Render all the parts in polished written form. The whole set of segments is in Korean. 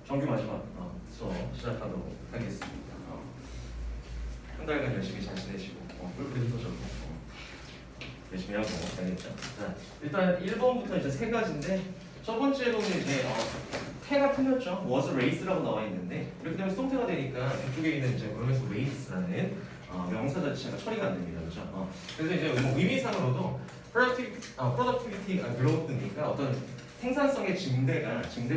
정규 마지막 수업 시작하도록 하겠습니다. 한 달간 열심히 잘 지내시고 꿀꿀이도 좋고 열심히 하고 알겠죠? 자, 일단 1번부터 이제 세 가지인데 첫 번째로는 이제 태가 틀렸죠. was race라고 나와 있는데 이렇게 되면 수동태가 되니까 뒤쪽에 있는 이제 그러면서 race라는 명사 자체가 처리가 안 됩니다. 그렇죠? 그래서 이제 뭐 의미상으로도 productivity growth니까 어떤 생산성의 증대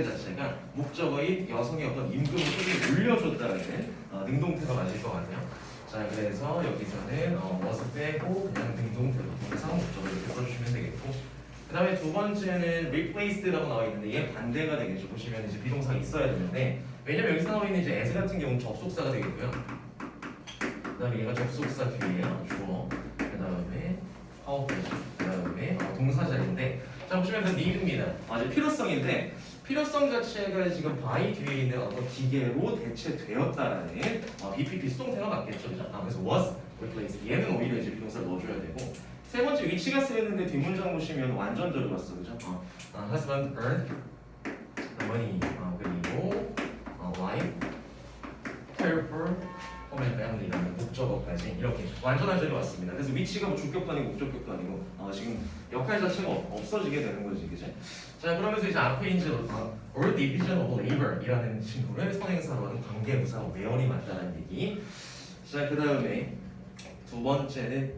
자체가 목적어인 여성의 어떤 임금을 크게 올려줬다는 능동태가 맞을 것 같아요. 자, 그래서 여기서는 was 빼고 그냥 능동태로 동사 목적을 이렇게 써주시면 되겠고, 그 다음에 두 번째는 replaced라고 나와 있는데 얘 반대가 되겠죠. 보시면 이제 비동사가 있어야 되는데 왜냐면 여기서 나와 있는 이제 as 같은 경우는 접속사가 되겠고요. 그 다음에 얘가 접속사 뒤에요. 주어. 그 다음에 그 다음에 동사 자리인데 자 보시면 그 need입니다. 아주 필요성인데 필요성 자체가 지금 by 뒤에 있는 어떤 기계로 대체되었다라는 BPP 수동태가 맞겠죠. 그죠? 그래서 was replaced 얘는 오히려 이제 비동사를 넣어줘야 되고 세 번째 위치가 쓰였는데 뒷문장 보시면 완전절이 왔어. 그죠? husband earned the money 그리고 wife care for home and family라는 목적어까지 이렇게 완전한 절이 왔습니다. 그래서 위치가 뭐 주격도 아니고 목적격도 아니고 지금 역할 자체가 없어지게 되는 거지, 그지? 자, 그러면서 이제 앞에 이제 or division of labor이라는 친구를 선행사로 하는 관계부사 where이 맞다는 얘기. 자, 그 다음에 두 번째는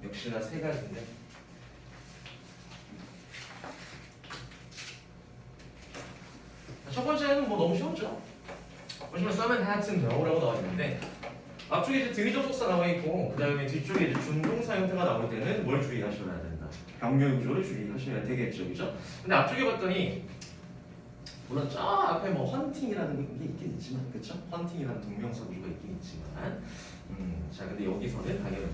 역시나 세 가지인데. 첫 번째는 뭐 너무 쉬웠죠? 보시면 썸은 하여튼 너라고 나와 있는데 앞쪽에 이제 등위 접속사 나와 있고 그 다음에 뒤쪽에 이제 준동사 형태가 나올 때는 뭘 주의하셔야 된다. 병렬 구조를 주의하셔야 되겠죠, 그죠? 근데 앞쪽에 봤더니 물론 저 앞에 뭐 헌팅이라는 게 있긴 있지만, 그렇죠? 헌팅이라는 동명사 구조가 있긴 있지만, 자 근데 여기서는 당연히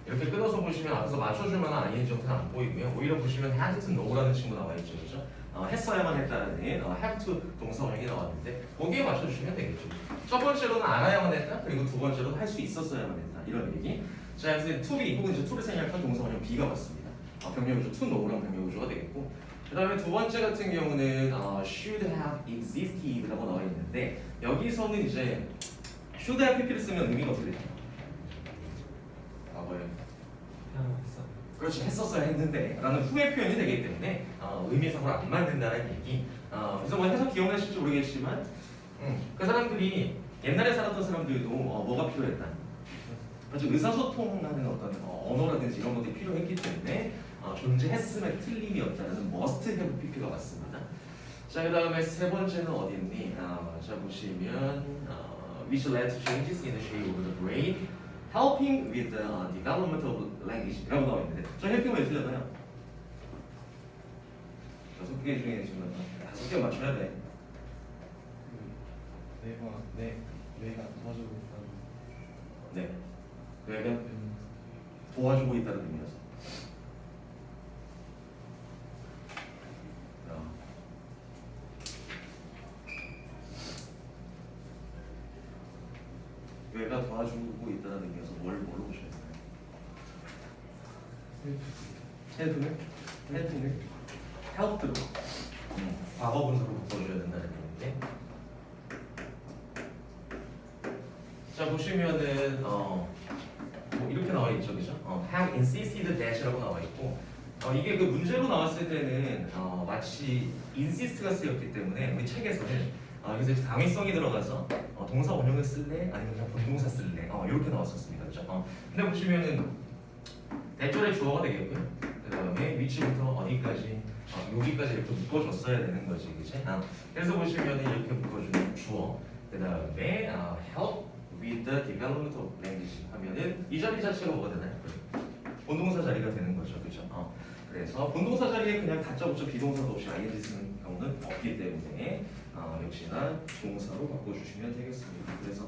이렇게 끊어서 보시면 앞에서 맞춰줄 만한 ING 형태는 안 보이고요. 오히려 보시면 had to know라는 친구 나와 있죠, 그죠? 했어야만 했다는 have to 동사 원형이 나왔는데 거기에 맞춰주시면 되겠죠. 첫 번째로는 알아야만 했다. 그리고 두 번째로는 할 수 있었어야만 했다. 이런 얘기. 자, 그래서 to를 혹은 이제 to를 생략한 동사 원형 B가 맞습니다. 병렬 구조 to know랑 병렬 구조가 되겠고, 그 다음에 두 번째 같은 경우는 should have existed라고 나와 있는데 여기서는 이제 should have pp를 쓰면 의미가 어떻게 되죠? 과거에 그렇지 했었어야 했는데 라는 후의 표현이 되기 때문에 의미상으로 안 맞는다는 얘기. 그래서 뭐 해석 기억나실지 모르겠지만 그 사람들이 옛날에 살았던 사람들도 뭐가 필요했다. 아주 의사소통하는 어떤 언어라든지 이런 것들이 필요했기 때문에 존재했음에 틀림이 없다는 must have pp가 맞습니다. 자, 그 다음에 세 번째는 어디 있니? 자 보시면 which led to changes in the shape of the brain helping with the development of language 라고 나와 있는데 저 helping 왜 틀렸나요? 6개 중에 지금 5개 맞춰야 돼. 뇌가 도와주고 있다는. 네, 뇌가 도와주고 있다는 의미였어. 뇌가 도와주고 있다는 의미여서 뭘로 보셔야 되나요? 헬프를 헬프로 과거 분사로 바꿔줘야 된다는 얘기인데 자 보시면은 뭐 이렇게 나와 있죠, 그죠? have insisted that이라고 나와 있고 이게 그 문제로 나왔을 때는 마치 insist가 쓰였기 때문에 우리 책에서는 여기서 이제 당위성이 들어가서 동사 원형을 쓸래 아니면 그냥 본동사 쓸래 이렇게 나왔었습니다, 그죠? 근데 보시면은 대절의 주어가 되겠고요. 그 다음에 위치부터 어디까지 여기까지 이렇게 묶어줬어야 되는 거지, 그치? 그래서 보시면은 이렇게 묶어주는 주어. 그 다음에 help with the development of language 하면은 이 자리 자체가 뭐가 되나요? 본동사 자리가 되는 거죠, 그죠? 그래서 본동사 자리에 그냥 다짜고짜 비동사도 없이 ing 쓰는 경우는 없기 때문에 역시나 동사로 바꿔주시면 되겠습니다. 그래서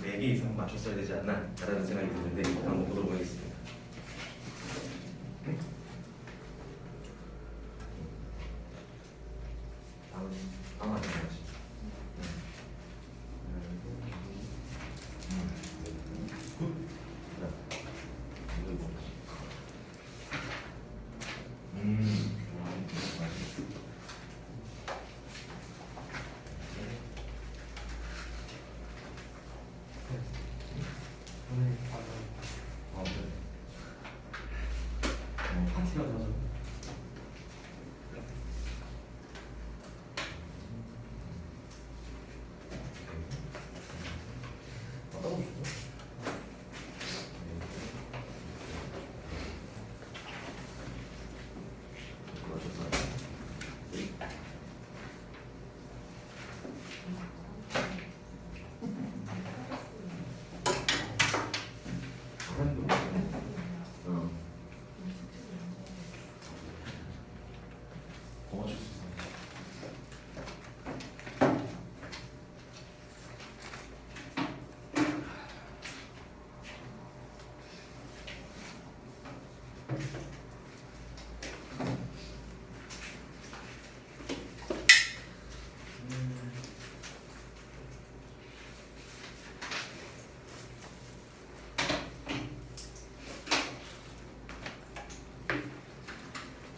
4개 이상 맞췄어야 되지 않나 라는 생각이 드는데 한번 보도록 하겠습니다. 다음 하나까지. 굿. 더 맞출 수 있어.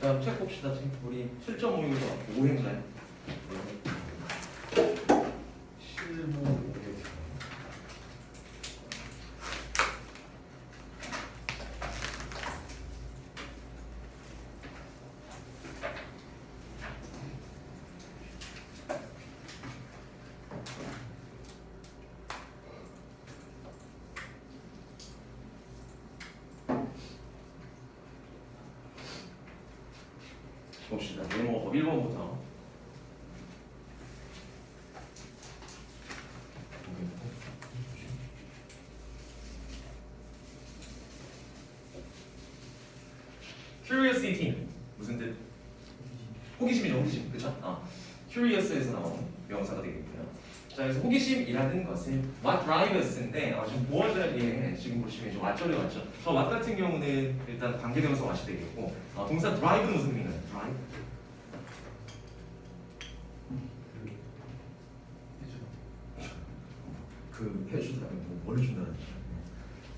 자, 책 봅시다. 지금 우리 7.5에서 5회인가요? 실무 봅시다. 네모 1번부터. Curiosity 무슨 뜻? 호기심이죠, 호기심. 그렇죠? Curious에서 나온 명사가 되겠고요. 자, 그래서 호기심이라는 것은 what drivers인데 지금 보어 자리에 지금 보시면 좀 what절이 왔죠. 저 what 같은 경우는 일단 관계대명사 what이 되겠고 동사 drive는 무슨 의미인가요? drive? 그 해준다, 뭘 준다는 거죠?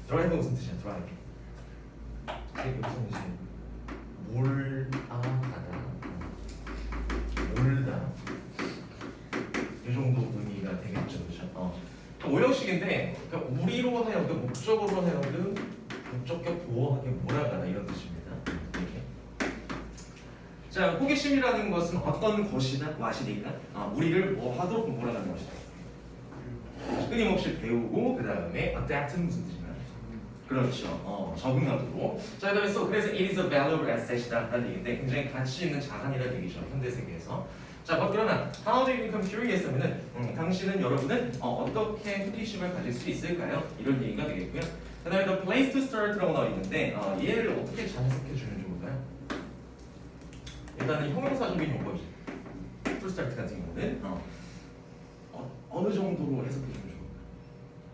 드라이브 무슨 뜻이야? 드라이브. 여기서 이제 몰다 이 정도 의미가 되겠죠, 그렇죠? 오형식인데 그러니까 우리로 하여금 목적으로 하여금 목적격 보호하게 몰아가다 이런 뜻입니다. 이렇게. 자, 호기심이라는 것은 어떤 것이나 와시니까 우리를 뭐 하도록 몰아가는 것이다. 끊임없이 배우고 그 다음에 adapt는 무슨 뜻인가요? 그렇죠. 적응하도록. 자, 그래서 it is a valuable asset이다라는 얘기인데 굉장히 가치 있는 자산이라는 얘기죠. 현대 세계에서. 자, 그러나 how do you become curious 하면은 당신은 여러분은 어떻게 호기심을 가질 수 있을까요? 이런 얘기가 되겠고요. 그다음에 the place to start라고 나와 있는데 얘를 어떻게 잘 해석해 주면 좋을까요? 일단은 형용사적인 용법이죠. to start 같은 경우는 어느 정도로 해석해 주면 좋을까요?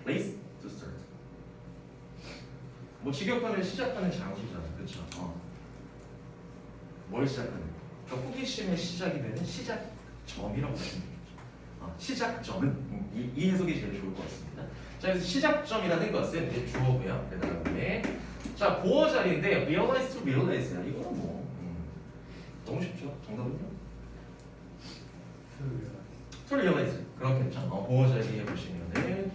place to start. 뭐 직역하면 시작하는 장소잖아, 그렇죠? 뭘 시작하는? 그러니까 호기심의 시작이 되는 시작점이라고 보시면 되겠죠. 시작점은 이 해석이 제일 좋을 것 같습니다. 자, 그래서 시작점이라는 것은 이제 주어고요. 그다음에 자, 보어 자리인데 realize to realize야. 이거는 뭐 너무 쉽죠. 정답은요? to realize. 그렇겠죠. 보어 자리에 보시면은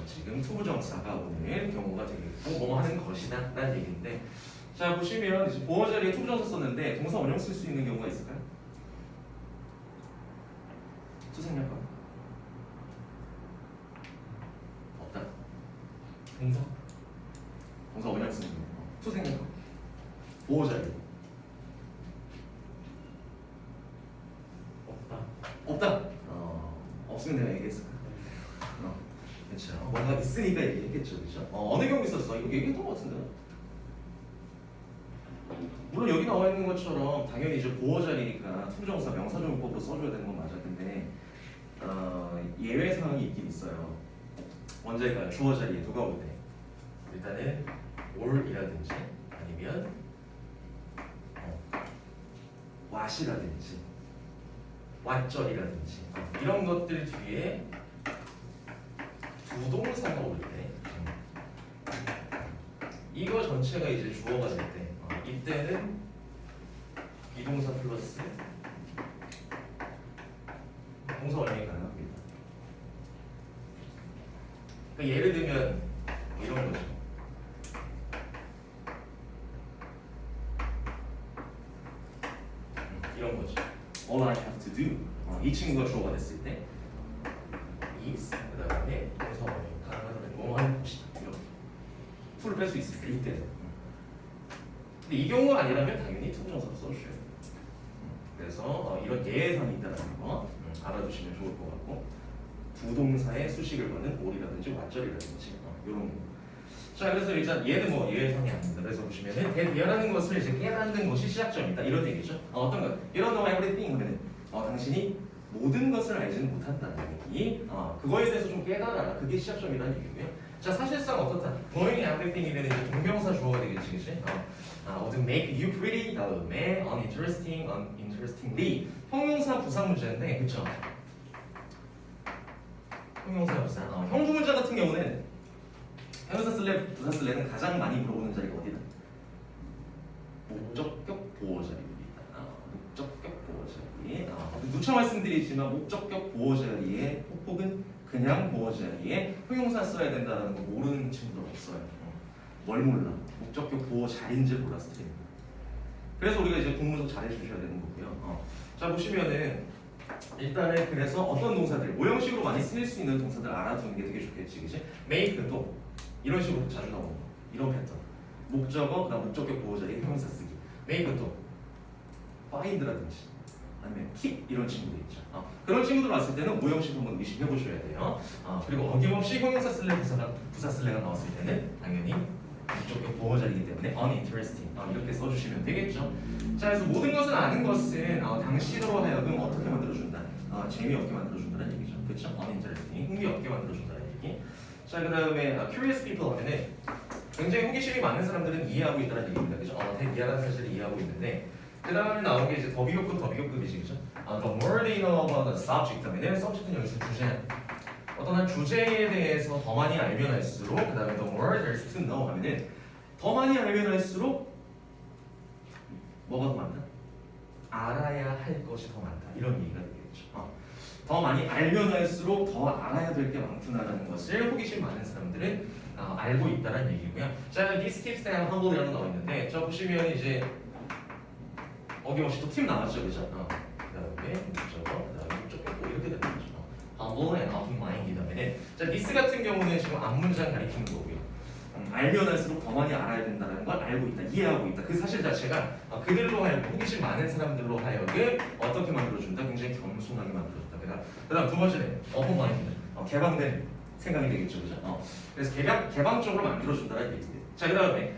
지금 투부정사가 오는 경우가 되겠고 뭐 하는 것이다 라는 얘기인데 자, 보시면 이제 보어 자리에 투부정사 썼는데 동사 원형 쓸 수 있는 경우가 있을까요? 투생략과 없다. 동사 원형 쓰는 경우 투생략과 보어 자리 없다. 없으면 내가 얘기했을까? 그렇죠. 뭔가 있으니까 얘기했겠죠, 그렇죠? 어느 경우 있었어? 이거 얘기했던 것 같은데. 물론 여기 나와 있는 것처럼 당연히 이제 보어 자리니까 투부정사 명사조문법으로 써줘야 되는 건 맞아. 근데 예외 상황이 있긴 있어요. 언제일까요? 주어 자리에 누가 올 때? 일단은 올이라든지 아니면 왓이라든지 왓절이라든지 이런 것들 뒤에 부동사가 올 때 이거 전체가 이제 주어가 될 때 이때는 비동사 플러스 동사 원형이 가능합니다. 그러니까 예를 들면 뭐 이런 거죠. 이런 거죠. All I have to do. 이 친구가 주어가 됐을 때 is 그다음에 동사 원형이 가능하다면 뭐 하는 것이다. 이렇게 풀을 뺄 수 있을 때 이때는. 근데 이 경우가 아니라면 당연히 투부정사로 써주셔야 돼요. 그래서 이런 예외상이 있다는 거 알아두시면 좋을 것 같고 부동사의 수식을 거는 올이라든지 왓절이라든지 이런 거. 자, 그래서 일단 얘는 뭐 예상이 안 됩니다. 그래서 보시면은 대비하라는 것을 이제 깨닫는 것이 시작점이다. 이런 얘기죠. 어떤 것? You don't know everything. 그러면 당신이 모든 것을 알지는 못한다는 얘기. 그거에 대해서 좀 깨달아라. 그게 시작점이라는 얘기고요. 자, 사실상 어떻다? knowing everything이면 이제 동명사 주어가 되겠지, 그치? to make you pretty 다음에 uninteresting, uninterestingly 형용사 부사 문제인데, 그쵸? 형용사 부사. 형부 문제 같은 경우는 형용사 쓸래, 부사 쓸래는 가장 많이 물어보는 자리가 어디다? 목적격 보호 자리입니다. 목적격 보호 자리. 누차 말씀드리지만 목적격 보호 자리에 혹은 그냥 보호 자리에 형용사 써야 된다는 거 모르는 친구들 없어요. 뭘 몰라? 목적격 보호 자리인지 몰라서 틀립니다. 그래서 우리가 이제 공문서 잘 해주셔야 되는 거고요. 자, 보시면은 일단은 그래서 어떤 동사들 모형식으로 많이 쓰일 수 있는 동사들 알아두는 게 되게 좋겠지, 그치? make도 이런 식으로 자주 나오는 거, 이런 패턴. 목적어, 그다음 목적격 보호 자리에 형용사 쓰기. make도 find라든지 아니면 keep 이런 친구들 있죠. 그런 친구들 왔을 때는 모형식 한번 의식해 보셔야 돼요. 그리고 어김없이 형용사 쓸래 부사 쓸래가 나왔을 때는 당연히 목적격 보호 자리이기 때문에 uninteresting 이렇게 써주시면 되겠죠. 자, 그래서 모든 것을 아는 것은 당신으로 하여금 어떻게 만들어준다? 재미없게 만들어준다는 얘기죠. 그렇죠? uninteresting 흥미없게 만들어준다는 얘기. 자, 그 다음에 curious people 하면은 굉장히 호기심이 많은 사람들은 이해하고 있다는 얘기입니다. 그죠? 대비하라는 사실을 이해하고 있는데 그 다음에 나온 게 이제 더 비교급이지, 그죠? The more they know about the subject 하면은 subject는 여기서 주제, 어떤 한 주제에 대해서 더 많이 알면 할수록 그 다음에 the more there's to know 하면은 더 많이 알면 할수록 뭐가 더 많다? 알아야 할 것이 더 많다. 이런 얘기가 되겠죠. 더 많이 알면 할수록 더 알아야 될 게 많구나라는 것을 호기심 많은 사람들은 알고 있다는 얘기고요. 자, this keeps them humble이라고 나와 있는데 저 보시면 이제 어김없이 또 팀 나왔죠, 그죠? 그다음에 저거, 그다음에 목적격 이렇게 되는 거죠. humble and open-minded하면은 자, this 같은 경우는 지금 앞문장 가리키는 거고요. 알면 할수록 더 많이 알아야 된다는 걸 알고 있다, 이해하고 있다. 그 사실 자체가 그들로 하여금 호기심 많은 사람들로 하여금 어떻게 만들어준다? 굉장히 겸손하게 만들어준다. 그다음 두 번째는 open-minded, 개방된 생각이 되겠죠, 그죠? 그래서 개방적으로 만들어준다는 얘기입니다. 자, 그다음에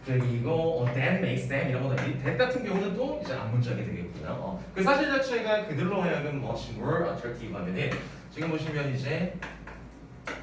그리고 that makes them 이런 거는 that 같은 경우는 또 이제 앞문장이 되겠고요. 그 사실 자체가 그들로 하여금 much more attractive 하면은 지금 보시면 이제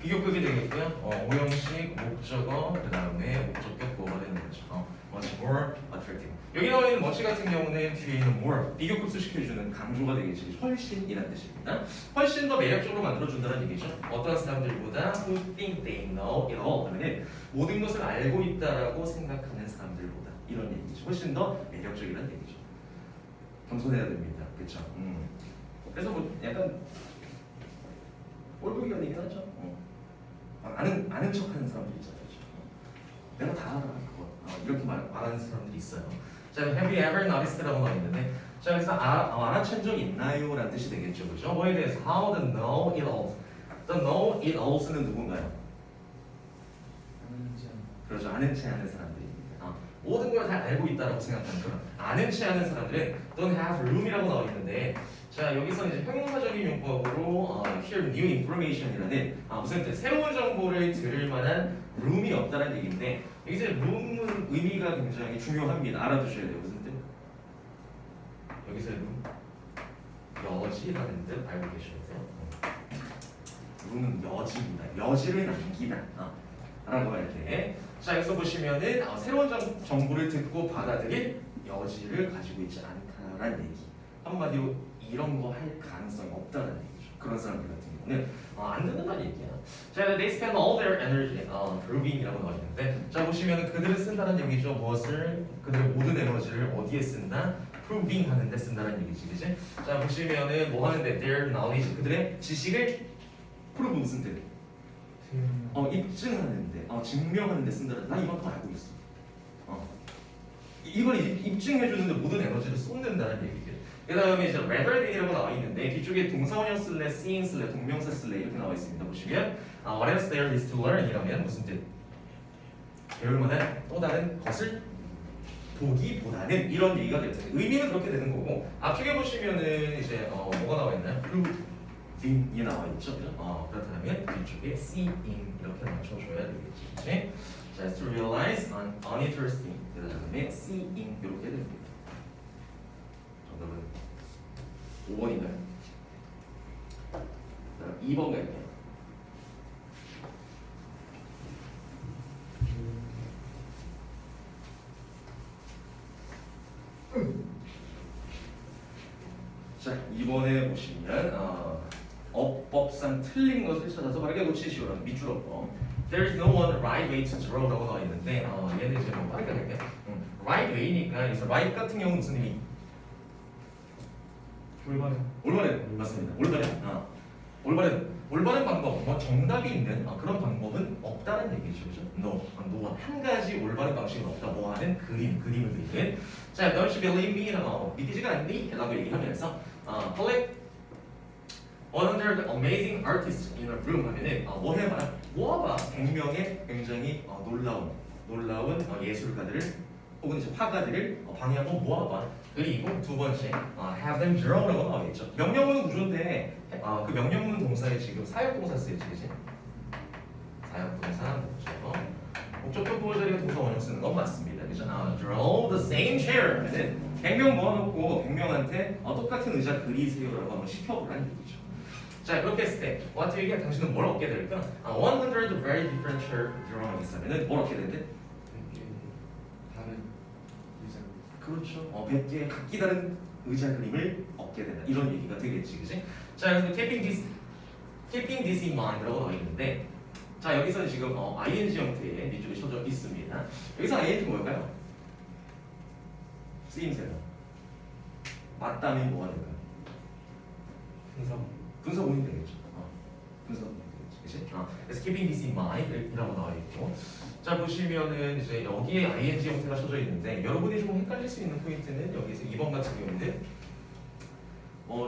비교급이 되겠고요. 오형식, 목적어, 그 다음에 목적격 보호가 되는 거죠. much more attractive. 여기 나와 있는 much 같은 경우는 뒤에 있는 more 비교급수 시켜주는 강조가 되겠지. 훨씬이라는 뜻입니다. 훨씬 더 매력적으로 만들어준다는 얘기죠. 어떤 사람들보다 who think they know it all 하면은 모든 것을 알고 있다라고 생각하는 사람들보다 이런 얘기죠. 훨씬 더 매력적이라는 얘기죠. 겸손해야 됩니다. 그렇죠? 그래서 뭐 약간 꼴보기가 되긴 하죠. 아는 척하는 사람들 있잖아요. 내가 다 알아 그거. 이렇게 말하는 사람들이 있어요. 자, have you ever noticed라고 나와 있는데, 자, 그래서 알아챈 적 있나요? 라는 뜻이 되겠죠, 그죠? 뭐에 대해서 how to know it all. The know it alls는 누군가요? 그렇죠, 아는 체 하는 사람들입니다. 모든 걸 다 알고 있다라고 생각하는 그런 아는 체 하는 사람들은 don't have room이라고 나와 있는데. 자, 여기서 이제 형용사적인 용법으로 hear new information이라는 무슨 뜻? 새로운 정보를 들을 만한 room이 없다는 얘기인데 여기서 room은 의미가 굉장히 중요합니다. 알아두셔야 돼요. 무슨 뜻? 여기서 room 여지라는 뜻 알고 계셔야 돼요. room은 여지입니다. 여지를 남기다 라고 할 때, 자, 여기서 보시면은 새로운 정보를 듣고 받아들일 여지를 가지고 있지 않다라는 얘기. 한마디로 이런 거 할 가능성이 없다는 얘기죠. 그런 사람들 같은 경우는 안 듣는다는 얘기야. 자, they spend all their energy proving이라고 나와 있는데, 자, 보시면 그들은 쓴다는 얘기죠. 무엇을? 그들의 모든 에너지를 어디에 쓴다? proving 하는데 쓴다는 얘기지, 그지? 자, 보시면은 뭐 하는데? their knowledge, 그들의 지식을 prove 무슨 뜻? 입증하는데, 증명하는데 쓴다는. 나 이만큼 알고 있어. 이걸 입증해주는데 모든 에너지를 쏟는다는 얘기죠. 그 다음에 이제 rather than이라고 나와 있는데 뒤쪽에 동사원형 쓸래, seeing 쓸래, 동명사 쓸래 이렇게 나와 있습니다. 보시면 what else there is to learn 이라면 무슨 뜻? 배울 만한 또 다른 것을 보기보다는 이런 얘기가 되는 의미는 그렇게 되는 거고, 앞쪽에 보시면은 이제 뭐가 나와 있나요? prove thin이 나와 있죠, 그죠? 그렇다면 뒤쪽에 seeing 이렇게 맞춰줘야 되겠지, 그치? Just to realize uninteresting. 그다음에 seeing 이렇게 됩니다. 정답은 5번인가요? 2번 갈게요. 자, 이번에 보시면 어법상 틀린 것을 찾아서 빠르게 고치시오라는 밑줄 엎어. There is no one right way to draw라고 나와 있는데 얘는 이제 뭐 빠르게 갈게요. Right way니까 그래서 right 같은 경우는 무슨 의미? 올바른 맞습니다. 올바른 방법, 뭐 정답이 있는 그런 방법은 없다는 얘기죠, 그죠? No, 한 가지 올바른 방식은 없다. 뭐 하는 그림을 그리는. 자, don't you believe me? 믿기지가 않니? 라고 얘기하면서 collect 100 amazing artists in a room 하면은 뭐 해봐라? 모아봐 100명의 굉장히 놀라운 예술가들을 혹은 이제 화가들을 방에 한번 모아봐. 그리고 두 번째 have them draw라고 나와있죠. 명령문 구조인데 그 명령문 동사에 지금 사역동사 쓰였지, 그치? 사역동사 목적격 보호 자리가 동사 원형 쓰는 건 맞습니다, 그죠? draw the same chair 하면은 100명 모아놓고 100명한테 똑같은 의자 그리세요라고 한번 시켜보라는 얘기죠. 자, 그렇게 했을 때 what do you get? 당신은 뭘 얻게 될까? 100 very different chair drawings 하면은 뭘 얻게 된대? 다른 의자. 그렇죠. 100개의 각기 다른 의자 그림을 얻게 된다. 이런 얘기가 되겠지, 그지? 자, 그래서 keeping this in mind라고 나와 있는데, 자 여기서 지금 ing 형태의 뒤쪽에 쳐져 있습니다. 여기서 ing 뭘까요? 쓰임새가 맞다면 뭐가 될까요? 분사문이 되겠죠. 분사문이 되겠지, 그치? 그래서 keeping this in mind이라고 나와 있고, 자 보시면은 이제 여기에 ing 형태가 쳐져 있는데 여러분이 조금 헷갈릴 수 있는 포인트는 여기서 2번 같은 경우인데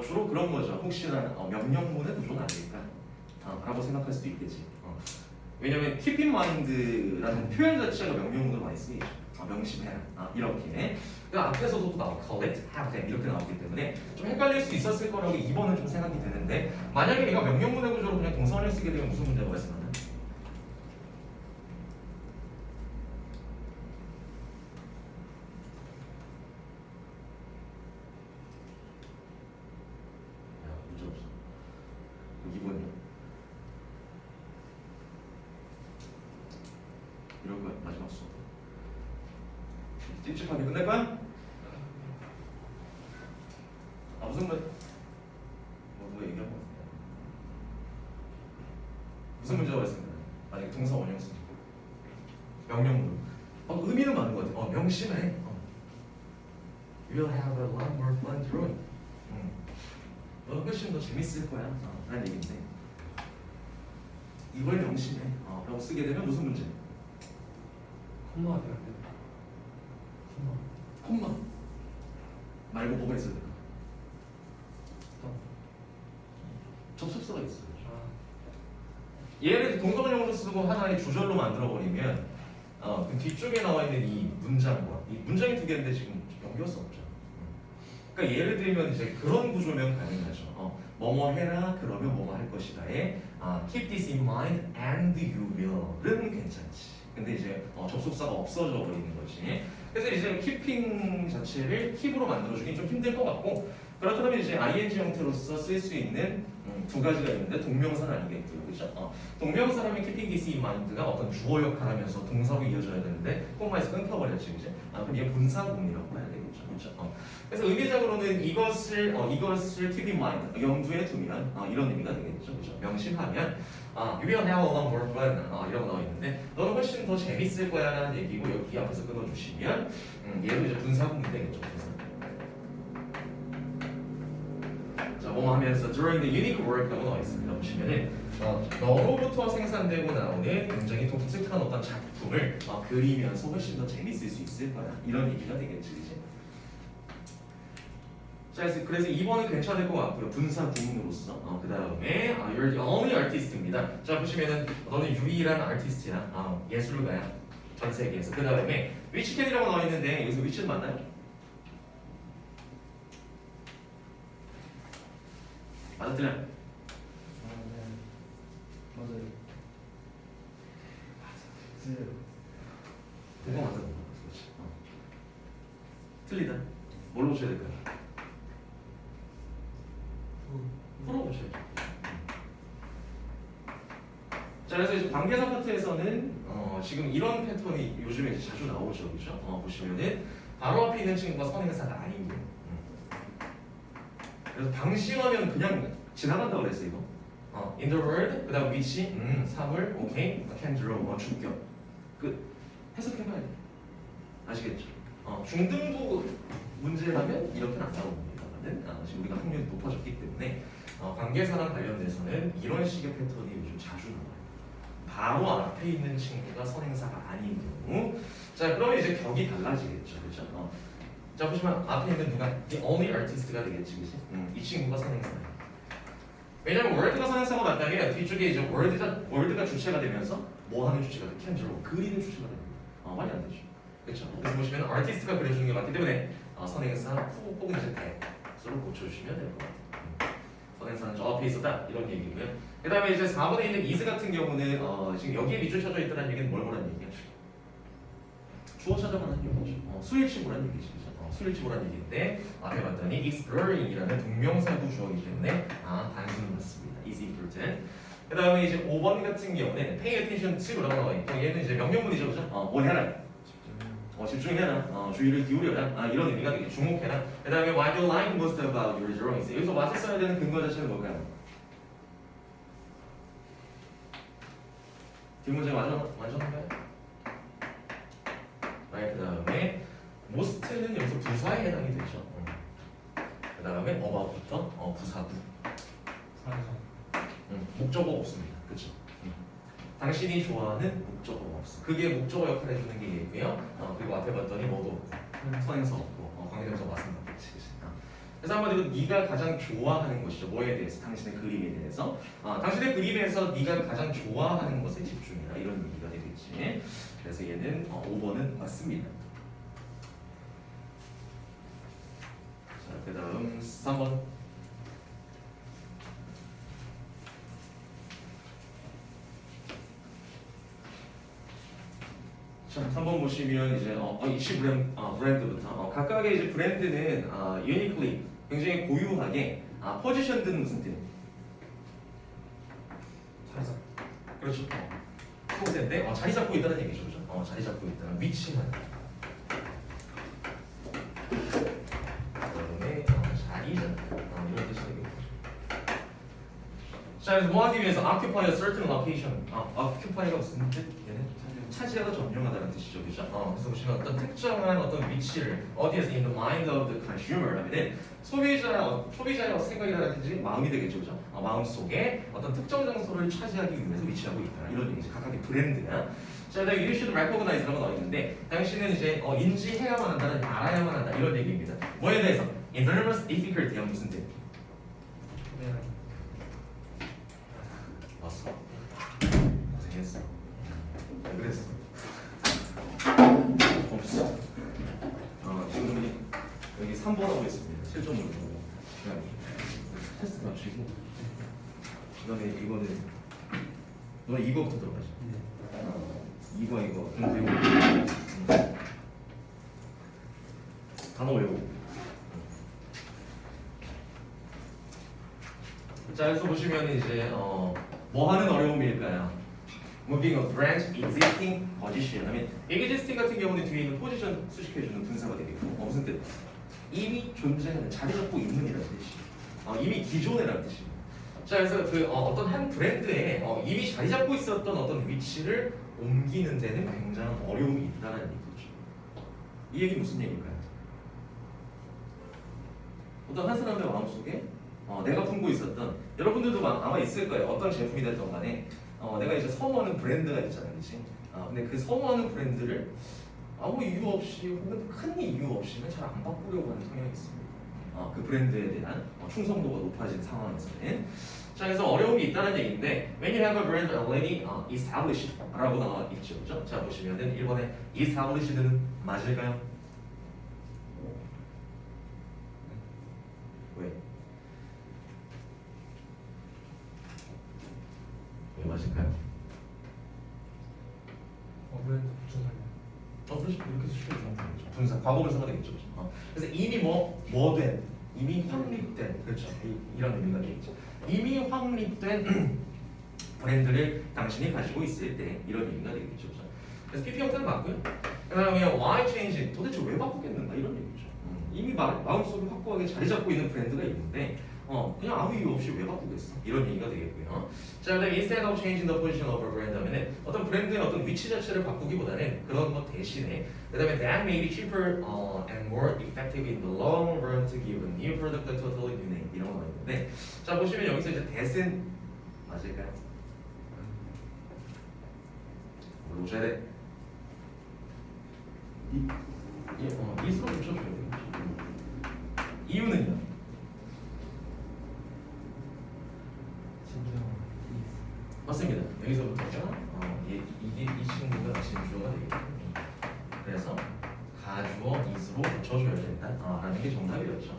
주로 그런 거죠. 혹시나 명령문의 구조는 아닐까? 라고 생각할 수도 있겠지. 왜냐면 keep in mind라는 표현 자체가 명령문으로 많이 쓰이죠. 명심해라. 이렇게. 그 앞에서도 또 나와 collect, have them 이렇게 나왔기 때문에 좀 헷갈릴 수 있었을 거라고 2번은 좀 생각이 드는데 만약에 얘가 명령문의 구조로 그냥 동사원을 쓰게 되면 무슨 문제가 발생하나? 문제 없어. 2번이요. 이런 거 마지막 수업. 찝찝하게 끝낼 거야? 무슨 말? 누가 얘기한 거 같은데. 무슨 문제가 있습니다. 만약에 동사 원형 쓰고 명령문. 의미는 많은 것 같아. 명심해. You'll have a lot more fun drawing. 너 훨씬 더 재밌을 거야. 라는 얘기인데 이걸 명심해. 라고 쓰게 되면 무슨 문제? 콤마가 돼야 돼. 콤마 말고 뭐가 있어야 될까? 접속사가 있어요. 얘를 동사원형으로 쓰고 하나의 주절로 만들어버리면 그 뒤쪽에 나와 있는 이 문장과 이 문장이 두 개인데 지금 연결 수 없죠. 그러니까 예를 들면 이제 그런 구조면 가능하죠. 뭐뭐 해라 그러면 뭐뭐 할 것이다에 keep this in mind and you will은 괜찮지. 근데 이제 접속사가 없어져 버리는 거지. 그래서 이제 keeping 자체를 keep으로 만들어주긴 좀 힘들 것 같고 그렇다면 이제 ing 형태로서 쓸 수 있는 두 가지가 있는데 동명사는 아니겠고요, 그렇죠? 동명사라면 keeping this in mind가 어떤 주어 역할을 하면서 동사로 이어져야 되는데 콤마에서 끊겨버렸지, 그죠? 그럼 얘 분사구문이라고 봐야 되겠죠, 그렇죠? 그래서 의미적으로는 이것을 keep in mind 염두에 두면 이런 의미가 되겠죠, 그렇죠? 명심하면 you will have a lot more fun 이라고 나와 있는데 너는 훨씬 더 재밌을 거야라는 얘기고 여기 앞에서 끊어주시면 얘도 이제 분사구문이 되겠죠, 그래서. 자, 뭐 하면서 during the unique work라고 나와 있습니다. 보시면은 너로부터 생산되고 나오는 굉장히 독특한 어떤 작품을 그리면서 훨씬 더 재밌을 수 있을 거야. 이런 얘기가 되겠지, 그치? 자, 그래서 2번은 괜찮을 것 같고요. 분사 구문으로서. 그 다음에 you're the only artist입니다. 자, 보시면은 너는 유일한 아티스트야. 예술가야. 전 세계에서. 그 다음에 which can이라고 나와 있는데 여기서 which는 맞나요? 맞아, 틀려. 맞아요. 그거 맞아. 그렇지. 틀리다. 뭘로 고쳐야 될까요? 프로 고쳐야죠. 자, 그래서 이제 관계사 파트에서는 지금 이런 패턴이 요즘에 이제 자주 나오죠, 그렇죠? 보시면은 바로 앞에 있는 친구가 선행사가 아닌 경우. 그래서 방심하면 그냥 지나간다고 그랬어 이거. In the world, 그다음 which, 사물, 오케이, can draw, 주격. 끝. 해석해봐야 돼. 아시겠죠? 중등부 문제라면 이렇게는 안 나옵니다만은 지금 우리가 확률이 높아졌기 때문에 관계사랑 관련돼서는 이런 식의 패턴이 요즘 자주 나와요. 바로 앞에 있는 친구가 선행사가 아닌 경우. 자, 그러면 이제 격이 달라지겠죠, 그렇죠? 자, 보시면 앞에 있는 누가 the only artist가 되겠지, 그렇지? 이 친구가 선행사예요. 왜냐면 word가 선행사가 맞다면 뒤쪽에 이제 word가 주체가 되면서 뭐 하는 주체가 돼? can draw, 그리는 주체가 됩니다. 말이 안 되죠. 그렇죠? 그래서 보시면 artist가 그려주는 게 맞기 때문에 선행사 후 혹은 이제 대로 고쳐주시면 될 것 같아요. 선행사는 저 앞에 있었다 이런 얘기고요. 그 다음에 이제 4번에 있는 is 같은 경우는 지금 여기에 밑줄 쳐져 있다는 얘기는 뭘 보라는 얘기야? 주어 찾아가는 얘기죠. 수일치보라는 얘기죠. 수일치보라는 얘기인데 앞에 봤더니 exploring이라는 동명사구 주어이기 때문에 단순히 맞습니다. is important. 그 다음에 이제 5번 같은 경우는 pay attention to라고 나와 있고 얘는 이제 명령문이죠, 그죠? 뭘 해라. 집중해라. 주의를 기울여라. 이런 의미가 되게 주목해라. 그 다음에 what you like most about your drawings. 여기서 what을 써야 되는 근거 자체는 뭘까요? 뒷문제가 완전한가요? 그 다음에 most는 여기서 부사에 해당이 되죠. 그 다음에 about부터 부사구. 목적어 없습니다. 그렇죠? 당신이 좋아하는 목적어가 없어. 그게 목적어 역할을 해주는 게 얘고요. 그리고 앞에 봤더니 뭐도 선행사 없고 관계대명사 맞습니다. 그래서 한번 이거 네가 가장 좋아하는 것이죠. 뭐에 대해서? 당신의 그림에 대해서. 당신의 그림에서 네가 가장 좋아하는 것에 집중해라. 이런 얘기가 되겠지. 그래서 얘는 5번은 맞습니다. 자, 그 다음 3번. 자, 3번 보시면 이제 이치 브랜드부터 각각의 이제 브랜드는 uniquely 굉장히 고유하게 포지션드는 무슨 뜻? 그렇죠. 소대인데 자리 잡고 있다는 얘기죠, 그죠? 자리 잡고 있다는 위치만. 그다음에 자리 잡고 이런 뜻이 되겠죠. 자, 그래서 뭐 하기 위해서 occupy a certain location. occupy가 무슨 뜻? 얘는 차지하다 점령하다는 뜻이죠, 그죠? 그래서 보시면 어떤 특정한 어떤 위치를 어디에서 in the mind of the consumer 하면은 소비자의 생각이라든지 마음이 되겠죠, 그죠? 마음 속에 어떤 특정 장소를 차지하기 위해서 위치하고 있다 이런 얘기죠. 각각의 브랜드가. 자, 그다음에 you should recognize라고 나와 있는데 당신은 이제 인지해야만 한다는 알아야만 한다 이런 얘기입니다. 뭐에 대해서? enormous difficulty가 무슨 뜻? 왔어. 고생했어. 그랬어. 없어. 지금 여기 3번 하고 있습니다. 실전으로. 그냥 테스트 맞추고. 그다음에 이거는 너 이거부터 들어가지. 이거 좀 외우고. 단어 외우고. 자, 여기서 보시면 이제 뭐 하는 어려움일까요? Moving a branch existing position 하면 existing 같은 경우는 뒤에 있는 포지션 수식해주는 분사가 되겠고 무슨 뜻? 이미 존재하는 자리 잡고 있는이라는 뜻이 이미 기존이라는 뜻이에요. 자, 그래서 그 어떤 한 브랜드에 이미 자리 잡고 있었던 어떤 위치를 옮기는 데는 굉장한 어려움이 있다는 얘기죠. 이 얘기 무슨 얘기일까요? 어떤 한 사람의 마음속에 내가 품고 있었던 여러분들도 아마 있을 거예요. 어떤 제품이 됐던 간에 내가 이제 선호하는 브랜드가 있잖아요, 그렇지? 근데 그 선호하는 브랜드를 아무 이유 없이 혹은 큰 이유 없이는 잘 안 바꾸려고 하는 성향이 있습니다. 그 브랜드에 대한 충성도가 높아진 상황에서는. 자, 그래서 어려움이 있다는 얘기인데 when you have a brand already established 라고 나와 있죠, 그렇죠? 자, 보시면은 1번에 established는 맞을까요? 왜 맞을까요? 분사, 과거분사가 되겠죠. 그죠? 그래서 이미 뭐된, 이미 확립된, 그렇죠. 이런 의미가 되겠죠. 이미 확립된 브랜드를 당신이 가지고 있을 때 이런 의미가 되겠죠. 그죠? 그래서 PP 형태는 맞고요. 그다음에 why change? 도대체 왜 바꾸겠는가 이런 얘기죠. 이미 마음속에 확고하게 자리 잡고 있는 브랜드가 있는데 그냥 아무 이유 없이 왜 바꾸겠어? 이런 얘기가 되겠고요. 자, 그다음에 instead of changing the position of a brand 하면은 어떤 브랜드의 어떤 위치 자체를 바꾸기보다는 그런 것 대신에 그다음에 that may be cheaper and more effective in the long run to give a new product a totally new name 이런 거 있는데 자 보시면 여기서 이제 that은 맞을까요? 오셔야 돼. 이스로 붙여줘야 돼요. 이유는요? 맞습니다. 여기서부터가 이 친구가 진주어가 되겠죠. 그래서 가주어 is로 붙여줘야 된다라는 게 정답이었죠.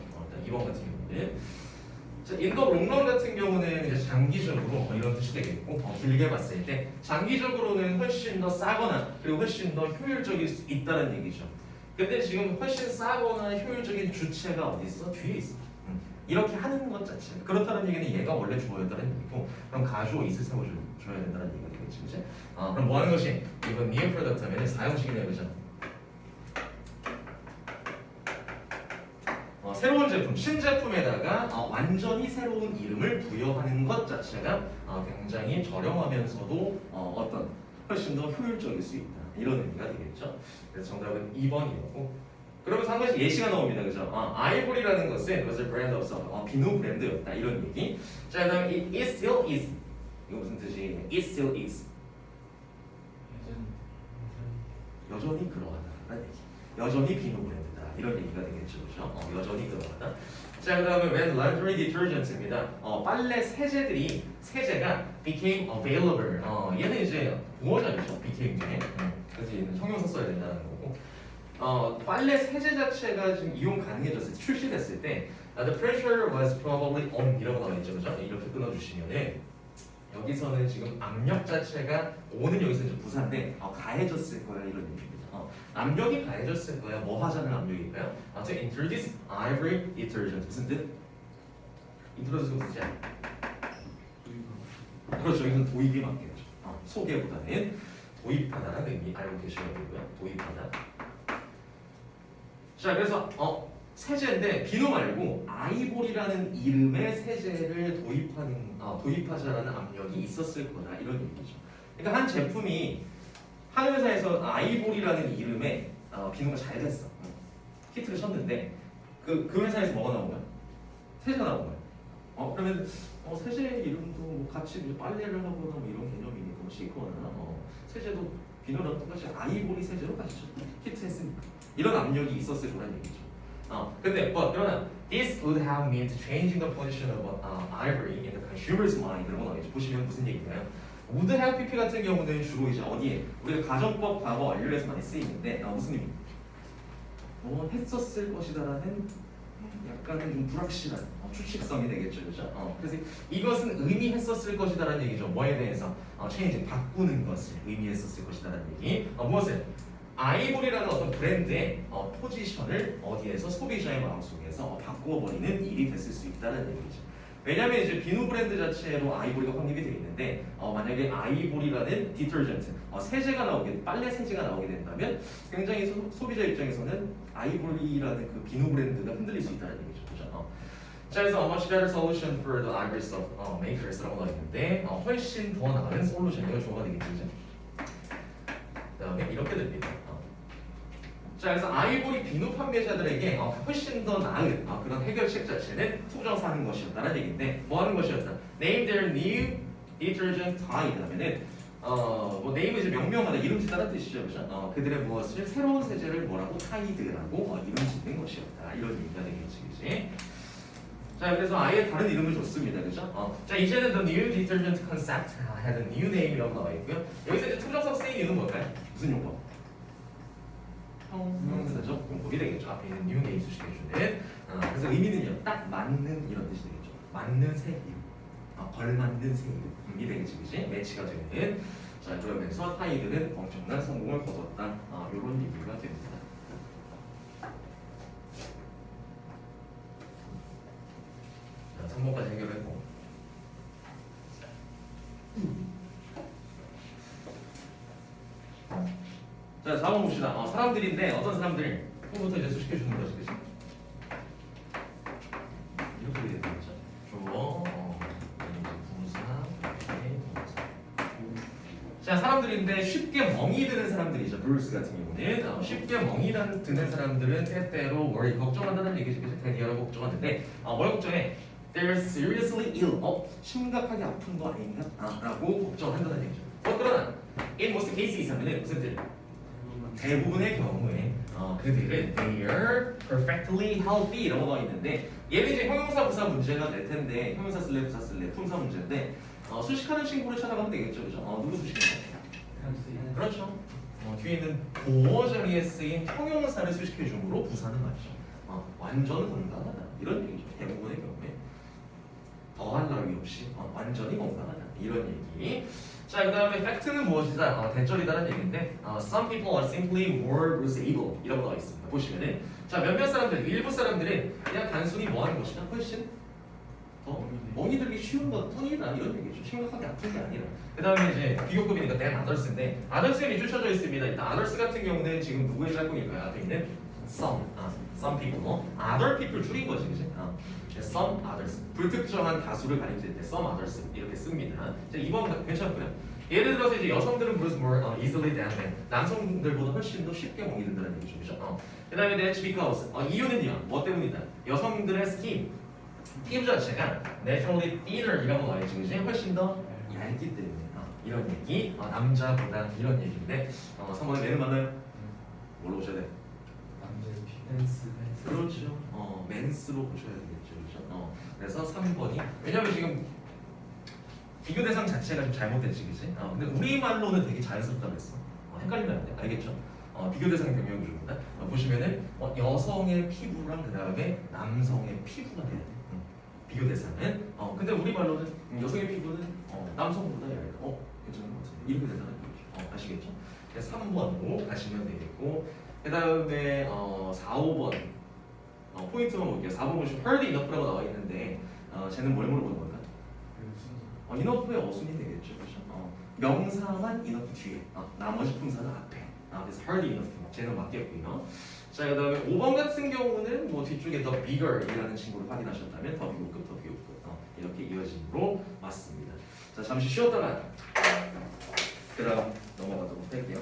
2번 같은 경우는 자, 인더 롱런 같은 경우는 이제 장기적으로 이런 뜻이 되겠고 길게 봤을 때 장기적으로는 훨씬 더 싸거나 그리고 훨씬 더 효율적일 수 있다는 얘기죠. 근데 지금 훨씬 싸거나 효율적인 주체가 어디 있어? 뒤에 있어. 이렇게 하는 것 자체. 그렇다는 얘기는 얘가 원래 주어였다는 얘기고 그럼 가주어 is을 세워줘야 된다는 얘기가 되겠지, 그치? 그럼 뭐 하는 것이 이건 new product 하면 사용식이네요, 그죠? 새로운 제품, 신제품에다가 완전히 새로운 이름을 부여하는 것 자체가 굉장히 저렴하면서도 어떤 훨씬 더 효율적일 수 있다. 이런 의미가 되겠죠. 그래서 정답은 2번이었고 그러면서 한 가지 예시가 나옵니다. 그죠? 아이보리라는 것은 그것을 브랜드 없어 비누 브랜드였다. 이런 얘기. 자, 그 다음에 it still is. 이거 무슨 뜻이에요? It still is. 여전히 그러하다라는 얘기. 여전히 비누 브랜드다. 이런 얘기가 되겠죠. 그죠? 여전히 그러하다. 자, 그 다음에 when laundry detergent입니다. 빨래 세제가 became available. 얘는 이제 부어자이죠. became 중에. 그래서 얘는 형용사 써야 된다는 거고. 빨래 세제 자체가 지금 이용 가능해졌을 때, 출시됐을 때 the pressure was probably on 이라고 나와 있죠. 그죠? 이렇게 끊어주시면은 여기서는 지금 압력 자체가 on은 여기서 이제 부사인데 가해졌을 거야 이런 의미입니다. 압력이 가해졌을 거야. 뭐 하자는 압력일까요? to introduce ivory detergent 무슨 뜻? introduce 무슨 뜻이야? 그렇죠. 여기서는 도입이 맞겠죠. 소개보다는 도입하다라는 의미 알고 계셔야 되고요. 도입하다. 자, 그래서 세제인데 비누 말고 아이보리라는 이름의 세제를 도입하자라는 압력이 있었을 거다 이런 얘기죠. 그러니까 한 제품이 한 회사에서 아이보리라는 이름의 비누가 잘 됐어. 히트를 쳤는데 그 회사에서 뭐가 나온 거야? 세제가 나온 거야. 그러면 세제 이름도 뭐 같이 빨래를 하거나 뭐 이런 개념이니까 뭐 씻거나 세제도 비누랑 똑같이 아이보리 세제로 같이 히트했으니까 이런 압력이 있었을 거란 얘기죠. 근데 그러나 this would have meant changing the position of ivory in the consumer's mind 이런 거 나오겠죠. 보시면 무슨 얘기인가요? would have PP 같은 경우는 주로 이제 어디에 우리가 가정법 과거 완료에서 많이 쓰이는데 무슨 의미? 했었을 것이다라는 약간은 좀 불확실한 추측성이 되겠죠, 그죠? 그래서 이것은 의미했었을 것이다라는 얘기죠. 뭐에 대해서 change 바꾸는 것을 의미했었을 것이다라는 얘기. 무엇을? 아이보리라는 어떤 브랜드의 포지션을 어디에서 소비자의 마음속에서 바꾸어버리는 일이 됐을 수 있다는 얘기죠. 왜냐하면 이제 비누 브랜드 자체로 아이보리가 확립이 되어 있는데 만약에 아이보리라는 디터전트 세제가 빨래 세제가 나오게 된다면 굉장히 소비자 입장에서는 아이보리라는 그 비누 브랜드가 흔들릴 수 있다는 얘기죠. 그죠? 자, 그래서 much better solution for the ivory stuff makers라고 나와 있는데 훨씬 더 나은 솔루션이 주어가 되겠죠. 그다음에 이렇게 됩니다. 자, 그래서 아이보리 비누 판매자들에게 훨씬 더 나은 그런 해결책 자체는 투정사하는 것이었다는 얘기인데 뭐 하는 것이었다? Name their new detergent tide 하면은 뭐 name은 이제 명명하다 이름 짓다는 뜻이죠, 그죠? 그들의 무엇을 새로운 세제를 뭐라고 타이드라고 이름 짓는 것이었다 이런 얘기가 되겠지, 그지? 자, 그래서 아예 다른 이름을 줬습니다, 그죠? 자, 이제는 the new detergent concept had a new name이라고 나와 있고요. 여기서 이제 투정사 쓰인 이유는 뭘까요? 무슨 용법? 형용사죠. 공법이 되겠죠. 앞에 있는 new name 수식해주는. 그래서 의미는요, 딱 맞는 이런 뜻이 되겠죠. 맞는 새 이름, 걸맞는 새 이름이 되겠지, 그지? 매치가 되는. 자, 그러면서 타이드는 엄청난 성공을 거뒀다. 이런 얘기가 됩니다. 3번까지 해결했고. 자, 4번 봅시다. 사람들인데 어떤 사람들? 부터 이제 수식해 주는 거지, 그치? 이렇게 되는 거죠. 주어, 부사, 동사. 자, 사람들인데 쉽게 멍이 드는 사람들이죠. 브루스 같은 경우는 쉽게 멍이 드는 사람들은 때때로 worry 걱정한다는 얘기지, 그치? 대디어라고 걱정하는데 뭘 걱정해? They're seriously ill. 심각하게 아픈 거 아닌가? 라고 걱정한다는 얘기죠. 그러나 in most cases 하면은 무슨 뜻? 대부분의 경우에 그들은 they are perfectly healthy 이라고 나와 있는데 얘는 이제 형용사 부사 문제가 될 텐데 형용사 쓸래 부사 쓸래 품사 문제인데 수식하는 친구를 찾아가면 되겠죠, 그죠? 누구 수식해? 그렇죠. 뒤에 있는 보어 자리에 쓰인 형용사를 수식해 주므로 부사는 맞죠. 완전 건강하다 이런 얘기죠. 대부분의 경우에 더할 나위 없이 완전히 건강하다 이런 얘기. 자, 그 다음에 팩트는 무엇이다? 대절이다라는 얘기인데 some people are simply more able 이라고 나와 있습니다. 보시면은 자, 몇몇 사람들, 일부 사람들은 그냥 단순히 뭐 하는 것이다? 훨씬 더 멍이 들기 쉬운 것 뿐이다 이런 얘기죠. 심각하게 아픈 게 아니라. 그 다음에 이제 비교급이니까 than others인데 others에 밑줄쳐져 있습니다. 일단 others 같은 경우는 지금 누구의 짝꿍일까요? 앞에 있는 some people, other people 줄인 거지, 그치? some others 불특정한 다수를 가리킬 때 some others 이렇게 씁니다. 자, 2번 괜찮고요. 예를 들어서 이제 여성들은 bruise more easily than men 남성들보다 훨씬 더 쉽게 멍이 든다는 얘기죠, 그죠? 그 다음에 that's because 이유는요, 뭐 때문이다? 여성들의 skin 피부 자체가 naturally thinner이라고 말했지, 그지? 훨씬 더 얇기 때문에 이런 얘기 남자보다 이런 얘기인데 3번에 맨을 만나요? 뭘로 보셔야 돼? 맨스. 그렇죠. 맨스로 보셔야 되겠죠, 그렇죠? 그래서 3번이 왜냐면 지금 비교 대상 자체가 좀 잘못됐지, 그지? 근데 우리말로는 되게 자연스럽다고 했어. 헷갈리면 안 돼, 알겠죠? 비교 대상 경영 중입니다. 보시면은 여성의 피부랑 그 다음에 남성의 피부가 돼야 돼. 비교 대상은. 근데 우리말로는 여성의 피부는 남성보다 얇아. 괜찮은 것 같은데 이렇게 된다는 얘기죠. 아시겠죠? 3번으로 가시면 되겠고. 그 다음에 4, 5번 포인트만 볼게요. 4번 보시면 heard enough라고 나와 있는데 쟤는 뭘 물어보는 걸까? enough의 어순이 되겠죠, 그렇죠? 명사만 enough 뒤에, 나머지 품사는 앞에. 그래서 heard enough 쟤는 맞겠고요. 자, 그 다음에 5번 같은 경우는 뭐 뒤쪽에 the bigger이라는 친구를 확인하셨다면 더 비호급, 더 비호급 이렇게 이어짐으로 맞습니다. 자, 잠시 쉬었다가 그 다음 넘어가도록 할게요.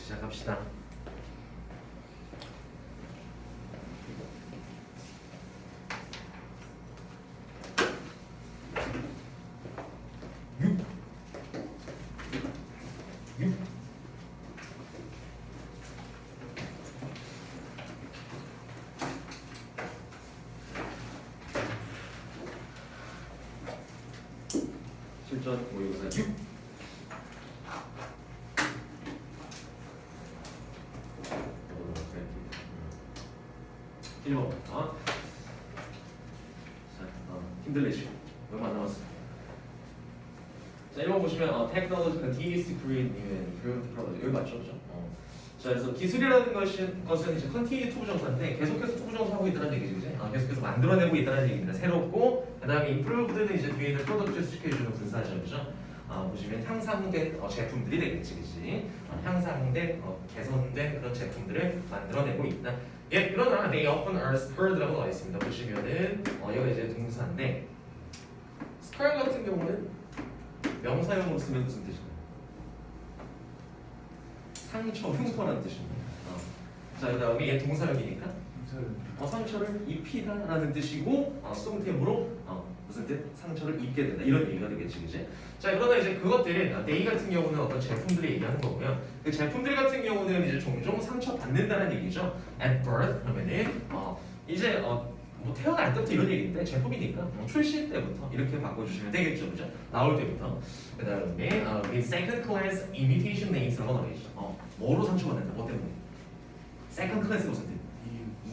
시작합시다. 실전 모의고사 6. 일번 힘들래시고 얼마 안 남았어. 자 1번 보시면 technology continues to create new and improved products 여기 맞죠, 그죠? 자 그래서 기술이라는 것은 이제 continue to 부정사인데 계속해서 to 부정사하고 있다는 얘기지, 그지? 계속해서 만들어내고 있다는 얘기입니다. 새롭고 그다음에 improved는 이제 뒤에 있는 프로덕트 시켜주는 분사죠, 그죠? 보시면 향상된 제품들이 되겠지, 그지? 향상된 개선된 그런 제품들을 만들어내고 있다. 예, 그러나 they often are spurred라고 나와 있습니다. 보시면은 여기가 이제 동사인데 spur 같은 경우는 명사형으로 쓰면 무슨 뜻인가요? 상처, 흉터라는 뜻입니다. 자, 그 다음에 얘 동사형이니까 상처를 입히다라는 뜻이고 수동태으로 무슨 뜻? 상처를 입게 된다 이런 얘기가 되겠지, 그지? 자, 그러나 이제 그것들 they 같은 경우는 어떤 제품들을 얘기하는 거고요. 그 제품들 같은 경우는 이제 종종 상처 받는다는 얘기죠. At birth 그러면은 이제 뭐 태어날 때부터 이런 얘기인데 제품이니까 출시 때부터 이렇게 바꿔주시면 되겠죠, 그죠? 나올 때부터. 그 다음에 with second class imitation names라고 나와 있죠. 뭐로 상처받는다? 뭐 때문에? second class가 무슨 뜻?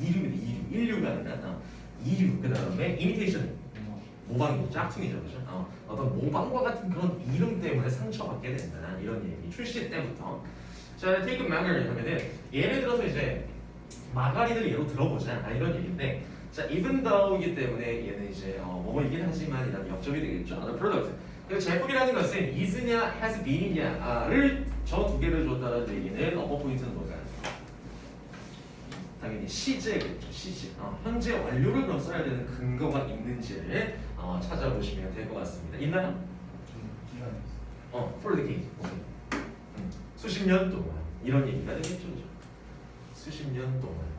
이류입니다. 인류가 아니라 이류. 그 다음에 imitation 모방이죠. 짝퉁이죠, 그죠? 어떤 모방과 같은 그런 이름 때문에 상처받게 된다 이런 얘기. 출시 때부터. 자, take a margarine 하면은 예를 들어서 이제 마가린을 예로 들어보자 이런 얘기인데. 자, even though이기 때문에 얘는 이제 뭐이긴 하지만 이런 역접이 되겠죠. The product. 그 제품이라는 것은 is냐, has been이냐를 저 두 개를 줬다는 얘기는 어퍼 포인트는 뭐가? 당연히 시제겠죠. 시제. 현재 완료를 그럼 써야 되는 근거가 있는지를 찾아보시면 될 것 같습니다. 있나요? for the case. 수십 년 동안 이런 얘기가 되겠죠. 그죠? 수십 년 동안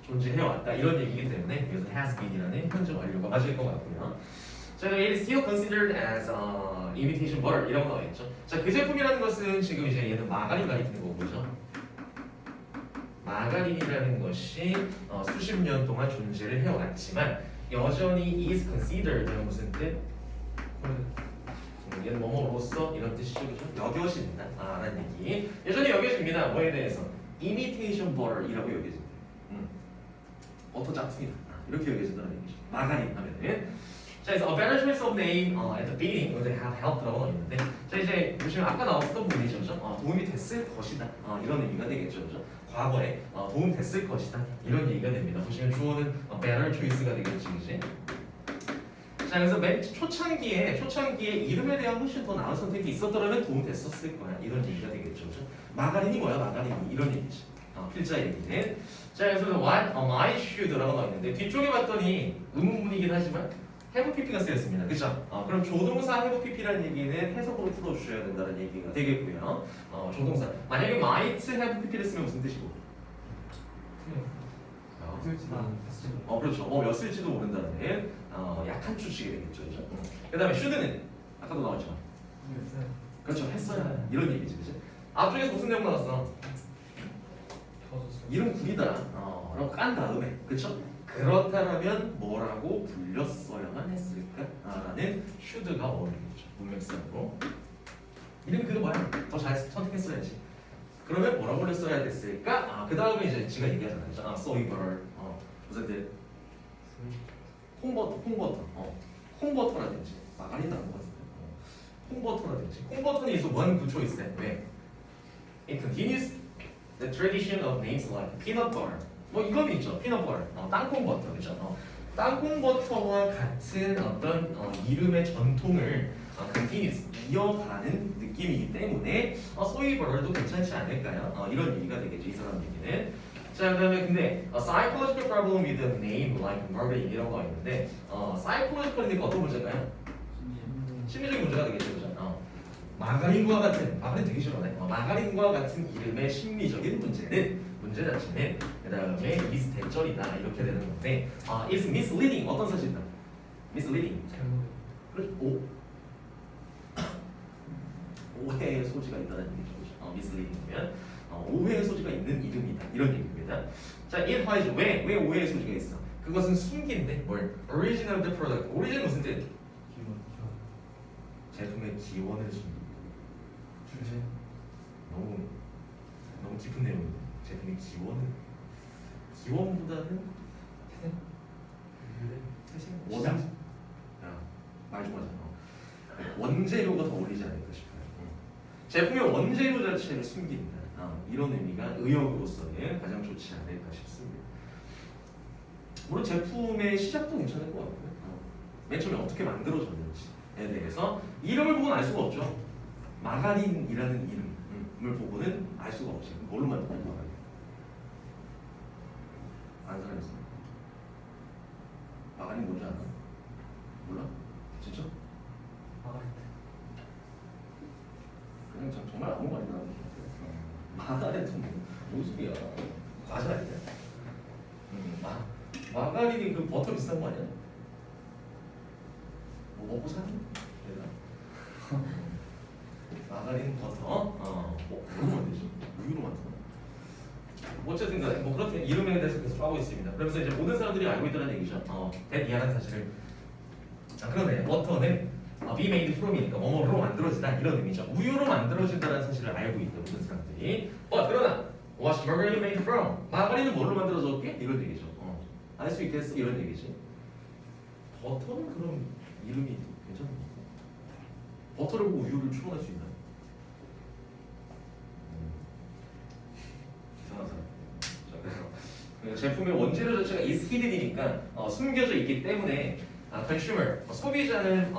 존재해왔다 이런 얘기이기 때문에 여기서 has been이라는 현재 완료가 맞을 것 같고요. 자, it is still considered as imitation butter 이라고 나와 있죠. 자, 그 제품이라는 것은 지금 이제 얘는 마가린 가리키는 거고죠. 마가린이라는 것이 수십 년 동안 존재를 해왔지만 여전히 is considered는 무슨 뜻? 얘는 뭐뭐로서 이런 뜻이죠, 그죠? 여겨진다 라는 얘기. 여전히 여겨집니다. 뭐에 대해서? imitation butter이라고 여겨집니다. 버터 짝퉁이다 이렇게 여겨진다는 얘기죠. 마가린 하면은. 자, 그래서 a better choice of name at the beginning would have helped라고 나와 있는데, 자 이제 보시면 아까 나왔던 부분이죠, 그죠? 도움이 됐을 것이다 이런 의미가 되겠죠, 그죠? 과거에 도움 됐을 것이다 이런 얘기가 됩니다. 보시면 주어는 better choice가 되겠지, 그지? 자, 그래서 맨 초창기에 이름에 대한 훨씬 더 나은 선택이 있었더라면 도움 됐었을 거야 이런 얘기가 되겠죠, 그죠? 마가린이 뭐야, 마가린이 이런 얘기지. 필자 얘기는. 자, 그래서 what my should라고 나와 있는데 뒤쪽에 봤더니 의문문이긴 하지만 have pp가 쓰였습니다. 그죠? 그럼 조동사 have pp라는 얘기는 해석으로 풀어주셔야 된다는 얘기가 되겠고요. 조동사. 만약에 might have pp를 쓰면 무슨 뜻이고? 그렇죠. 였을지도 모른다는 약한 추측이 되겠죠. 그죠? 그 다음에 should는 아까도 나왔죠. 그렇죠. 했어야 이런 얘기지. 그죠? 앞쪽에서 무슨 내용 나왔어? 이름 구리다. 라고 깐 다음에 그쵸? 그렇다면 뭐라고 불렸어야만 했을까? 라는 should가 어울리겠죠. 문맥상으로. 이름 그거 뭐야? 더 잘 선택했어야지. 그러면 뭐라고 불렸어야 됐을까? 그 다음에 이제 지가 얘기하잖아요. 그죠? soybeer. 무슨 뜻? 콩버터. 콩버터라든지. 마가린 나온 것 같은데. 콩버터라든지. 콩버터는 is one good choice. 왜? It continues the tradition of names like peanut butter. 뭐 이건 있죠. peanut butter. 땅콩 버터. 그죠? 땅콩 버터와 같은 어떤 이름의 전통을 continuous 이어가는 느낌이기 때문에 soybeer도 괜찮지 않을까요? 이런 얘기가 되겠죠. 이 사람 얘기는. 자, 그다음에 근데 psychological problem with a name like Margaret이라고 나와 있는데 psychological이니까 어떤 문제일까요? 심리적인 문제가 되겠죠, 그죠? 마가린과 같은 마가린 되게 싫어하네. 마가린과 같은 이름의 심리적인 문제 자체는 그 다음에 is 대절이다 이렇게 되는 건데 is misleading 어떤 사실이다? misleading 잘못. 그렇죠? 오해의 소지가 있다는 얘기죠. misleading이면 오해의 소지가 있는 이름이다 이런 얘기입니다. 자, it hides 왜 오해의 소지가 있어? 그것은 숨긴데 뭘? origin of the product. origin 무슨 뜻? 기본. 제품의 기원을 숨긴. 주제. 너무 깊은 내용인데 제품의 기원보다는 태생. 유래. 태생 말좀 하자. 원재료가 더 어울리지 않을까 싶어요. 제품의 원재료 자체를 숨긴다. 이런 의미가 의역으로서는 가장 좋지 않을까 싶습니다. 물론 제품의 시작도 괜찮을 것 같고요. 맨 처음에 어떻게 만들어졌는지에 대해서 이름을 보고는 알 수가 없죠. 마가린이라는 이름을 보고는 알 수가 없어요. 뭘로 만든 거야? 마가린? 아는 사람 있어요? 마가린 뭔지 아나? 몰라? 진짜? 마가레트. 그냥 정말 아무 말이나 마가린은 무슨 소리야? 과자 아니야? 마가린이 그 버터 비싼 거 아니야? 뭐 먹고 사는? 얘들아? 마가린 버터? 뭘로 만들지? 우유로 만드나? 어쨌든 간에 뭐 그렇게 이름에 대해서 계속 하고 있습니다. 그러면서 이제 모든 사람들이 알고 있다는 얘기죠. 대미안한 사실을. 그러네. 버터는 be made from이니까 뭐뭐로 만들어지다 이런 의미죠. 우유로 만들어진다는 사실을 알고 있다 모든 사람들이. 그러나 what's margarine made from? 마가린은 뭘로 만들어졌게? 이런 얘기죠. 알 수 있겠어? 이런 얘기지. 버터는 그럼 이름이 괜찮은 거? 버터를 보고 우유를 추론할 수 있나요? 이상한 사람. 자, 그래서 제품의 원재료 자체가 is hidden이니까 숨겨져 있기 때문에 consumer 소비자는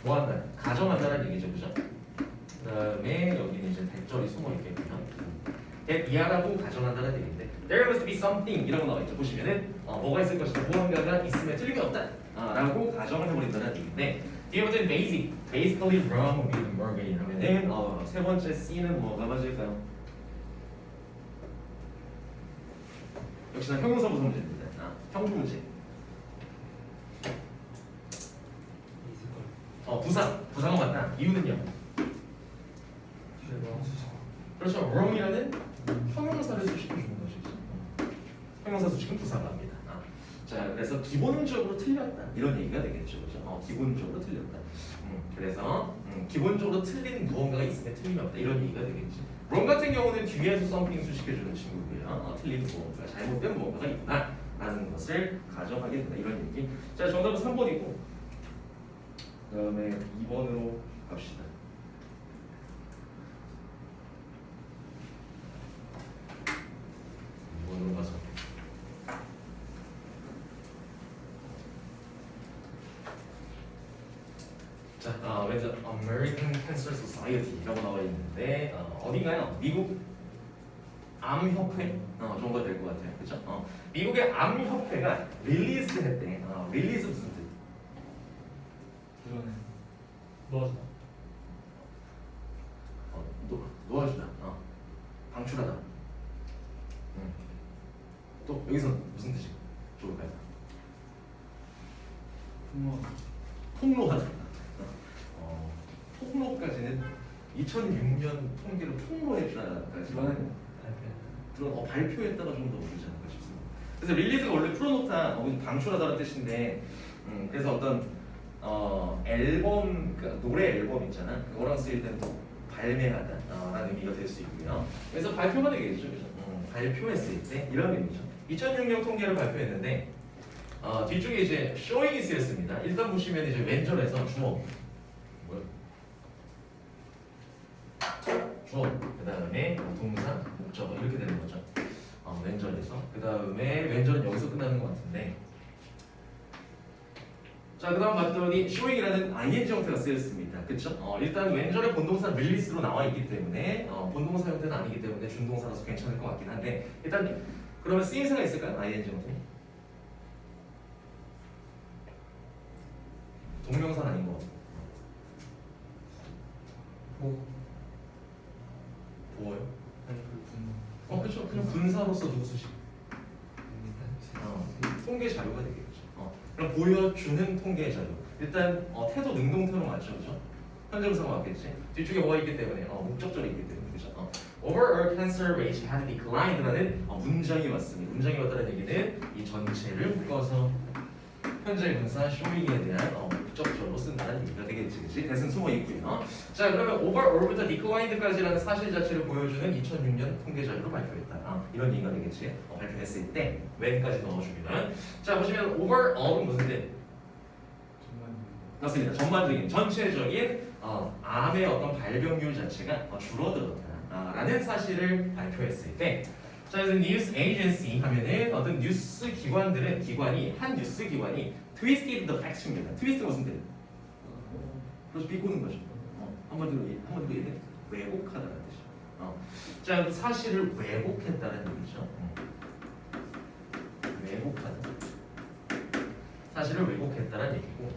뭐한다? 가정한다는 얘기죠, 그죠? 그다음에 여기는 이제 대절이 숨어 있겠고요. 대비하라고 가정한다는 얘기인데 there must be something 이라고 나와 있죠. 보시면은 뭐가 있을 것이다. 무언가가 있음에 틀림이 없다. 라고 가정을 해버린다는 얘기인데 뒤에부터는 basically wrong with margarine 하면은 세 번째 C는 뭐가 맞을까요? 역시나 형용사부터 문제입니다. 형부 문제. 있을 걸. 부사가 맞다. 이유는요? 그렇죠. wrong이라는 형용사를 수식해 주는 것이죠. 형용사 수식은 부사가 합니다. 자, 그래서 기본적으로 틀렸다 이런 얘기가 되겠죠, 그렇죠? 기본적으로 틀렸다. 그래서 기본적으로 틀린 무언가가 있음에 틀림이 없다 이런 얘기가 되겠지. wrong 같은 경우는 뒤에서 something 수식해 주는 친구고요. 틀린 무언가, 잘못된 무언가가 있다라는 것을 가정하게 된다 이런 얘기. 자, 정답은 3번이고 그다음에 2번으로 갑시다. 2번으로 가서. 자, with the American Cancer Society라고 나와 있는데 어딘가요? 미국 암협회 정도가 될 것 같아요, 그렇죠? 미국의 암협회가 릴리즈했대. 릴리즈 무슨 뜻? 이거는 놓아주다. 놓아주다. 방출하다. 또 여기서 무슨 뜻이 좋을까요? 폭로하다. 폭로까지는 2006년 통계를 폭로했다까지 발표했다가 좀 더 오르지 않을까 싶습니다. 그래서 릴리즈가 원래 풀어놓다, 방출하다는 뜻인데, 그래서 어떤 앨범, 그러니까 노래 앨범 있잖아. 그거랑 쓰일 때는 또 발매하다라는 의미가 될 수 있고요. 그래서 발표가 되겠죠, 그죠? 발표했을 때 이런 의미죠. 2006년 통계를 발표했는데 뒤쪽에 이제 showing이 쓰였습니다. 일단 보시면 이제 왼절에서 주어, 주어, 그 다음에 동사, 목적어 이렇게 되는 거죠. 왼절에서 그 다음에 왼절은 여기서 끝나는 것 같은데. 자, 그 다음 봤더니 showing이라는 ing 형태가 쓰였습니다. 그쵸? 일단 왼절에 본동사 release로 나와 있기 때문에 본동사 형태는 아니기 때문에 준동사라서 괜찮을 것 같긴 한데 일단 그러면 쓰임새가 있을까요? ing 형태? 동명사는 아닌 것 같아요. 보어요? 아니 그 그렇죠. 그냥 분사로서 누구 수식? 분. 통계 자료가 되겠죠. 그럼 보여주는 통계 자료. 일단 태도 능동태로 맞죠, 그죠? 현재분사가 맞겠지. 뒤쪽에 뭐가 있기 때문에 목적절이 있기 때문에 그죠. Overall cancer rate had declined라는 문장이 왔습니다. 문장이 왔다는 얘기는 이 전체를 묶어서 현재 분사 showing에 대한 목적절로 쓴다는 얘기가 되겠지, 그치? 대신 숨어 있고요. 자, 그러면 overall부터 declined까지라는 사실 자체를 보여주는 2006년 통계 자료를 발표했다. 이런 얘기가 되겠지. 발표했을 때 when까지 넣어주면. 자, 보시면 overall은 무슨 뜻? 정말 맞습니다. 전반적인, 전체적인 암의 어떤 발병률 자체가 줄어들었다라는 사실을 발표했을 때, 자, 그래서 뉴스 에이전시 하면은 어떤 뉴스 기관이 한 뉴스 기관이 twisted the facts입니다. twist 무슨 뜻? 그래서 비꼬는 거죠. 한마디로 얘기해 왜곡하다는 뜻이죠. 자, 사실을 왜곡했다는 얘기죠. 왜곡하다. 사실을 왜곡했다는 얘기고.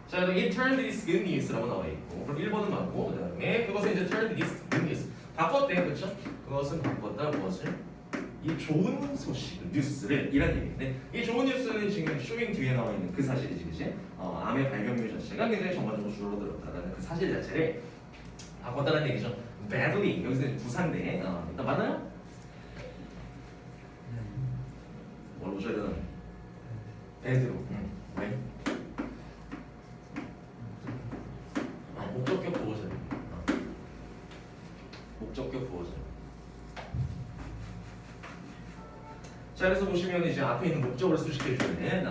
자, it turned this good news라고 나와 있고, 그럼 1번은 맞고, 그다음에 그것은 이제 turned this good news 바꿨대, 그렇죠? 그것은 바꿨다 무엇을? 이 좋은 소식, 뉴스를 이란 얘기인데, 이 좋은 뉴스는 지금 쇼잉 뒤에 나와 있는 그 사실이지, 그치? 암의 발병률 자체가 굉장히 전반적으로 줄어들었다는 그 사실 자체를 바꿨다는 얘기죠. badly 여기서 부산대, 일단 맞나요? 뭘 보셔야 되나? bad로. 왜? 목적격 보호자. 목적격 보호자. 자, 그래서 보시면 이제 앞에 있는 목적을 수식해주는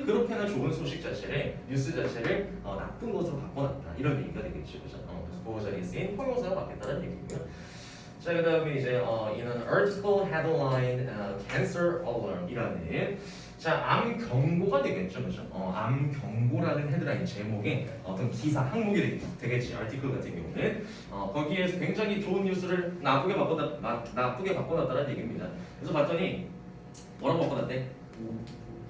그렇게나 좋은 소식 자체를 뉴스 자체를 나쁜 것으로 바꿔놨다 이런 얘기가 되겠죠, 그죠? 그래서 보호자리에 쓰인 형용사가 맞겠다는 얘기고요. 자, 그다음에 이제 in an article headline cancer alarm이라는 암 경고가 되겠죠, 그죠? 암 경고라는 헤드라인 제목의 어떤 기사 항목이 되겠지, 아티클 같은 경우는 거기에서 굉장히 좋은 뉴스를 나쁘게 바꿔놨다는 얘기입니다. 그래서 봤더니 뭐라고 바꿔놨대?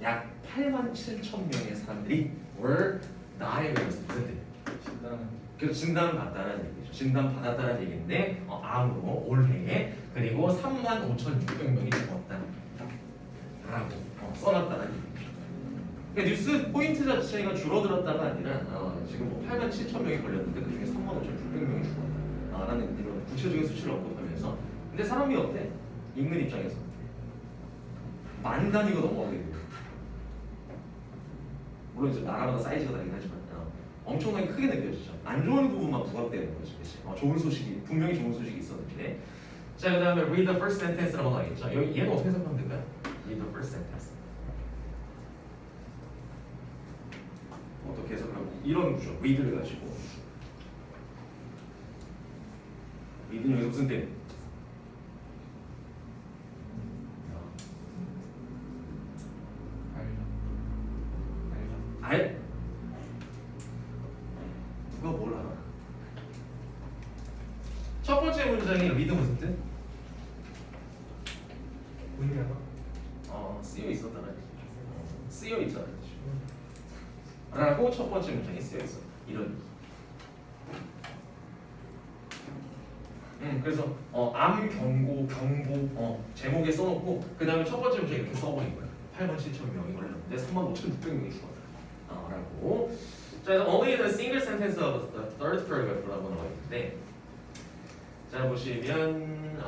약 87,000명의 사람들이 were diagnosed. 무슨 뜻? 그래서 진단받았다는 얘기죠. 진단받았다는 얘기인데 암으로 올해에 그리고 35,600명이 죽었다 라고 써놨다는 얘기죠. 그러니까 뉴스 포인트 자체가 줄어들었다가 아니라 지금 87,000명이 걸렸는데 그중에 35,600명이 죽었다 라는 이런 구체적인 수치를 언급하면서, 근데 사람이 어때? 읽는 입장에서 만 단위가 넘어가게 돼요. 물론 이제 나라마다 사이즈가 다르긴 하지만 엄청나게 크게 느껴지죠. 안 좋은 부분만 부각되는 거죠, 그치? 좋은 소식이 분명히 좋은 소식이 있었는데. 자, 그다음에 read the first sentence라고 나와있죠. 여기 얘는 어떻게 생각하면 될까요? read the first sentence. 어떻게 해석을 하고 이런 구조, read를 가지고 read는 여기서 무슨 뜻? 알? 누가 뭘 알아? 첫 번째 문장이 read 무슨 뜻? 의미하다. 쓰여 있었다는 뜻이죠. 쓰여 있다는 뜻이죠. 라고 첫 번째 문장이 쓰여 있어. 이런. 그래서 암 경고 제목에 써놓고 그 다음에 첫 번째 문장 이렇게 써버린 거야. 87,000명이 걸렸는데 35,600명이 죽었다. 라고. 자, only the single sentence of the third paragraph라고 나와 있는데, 자 보시면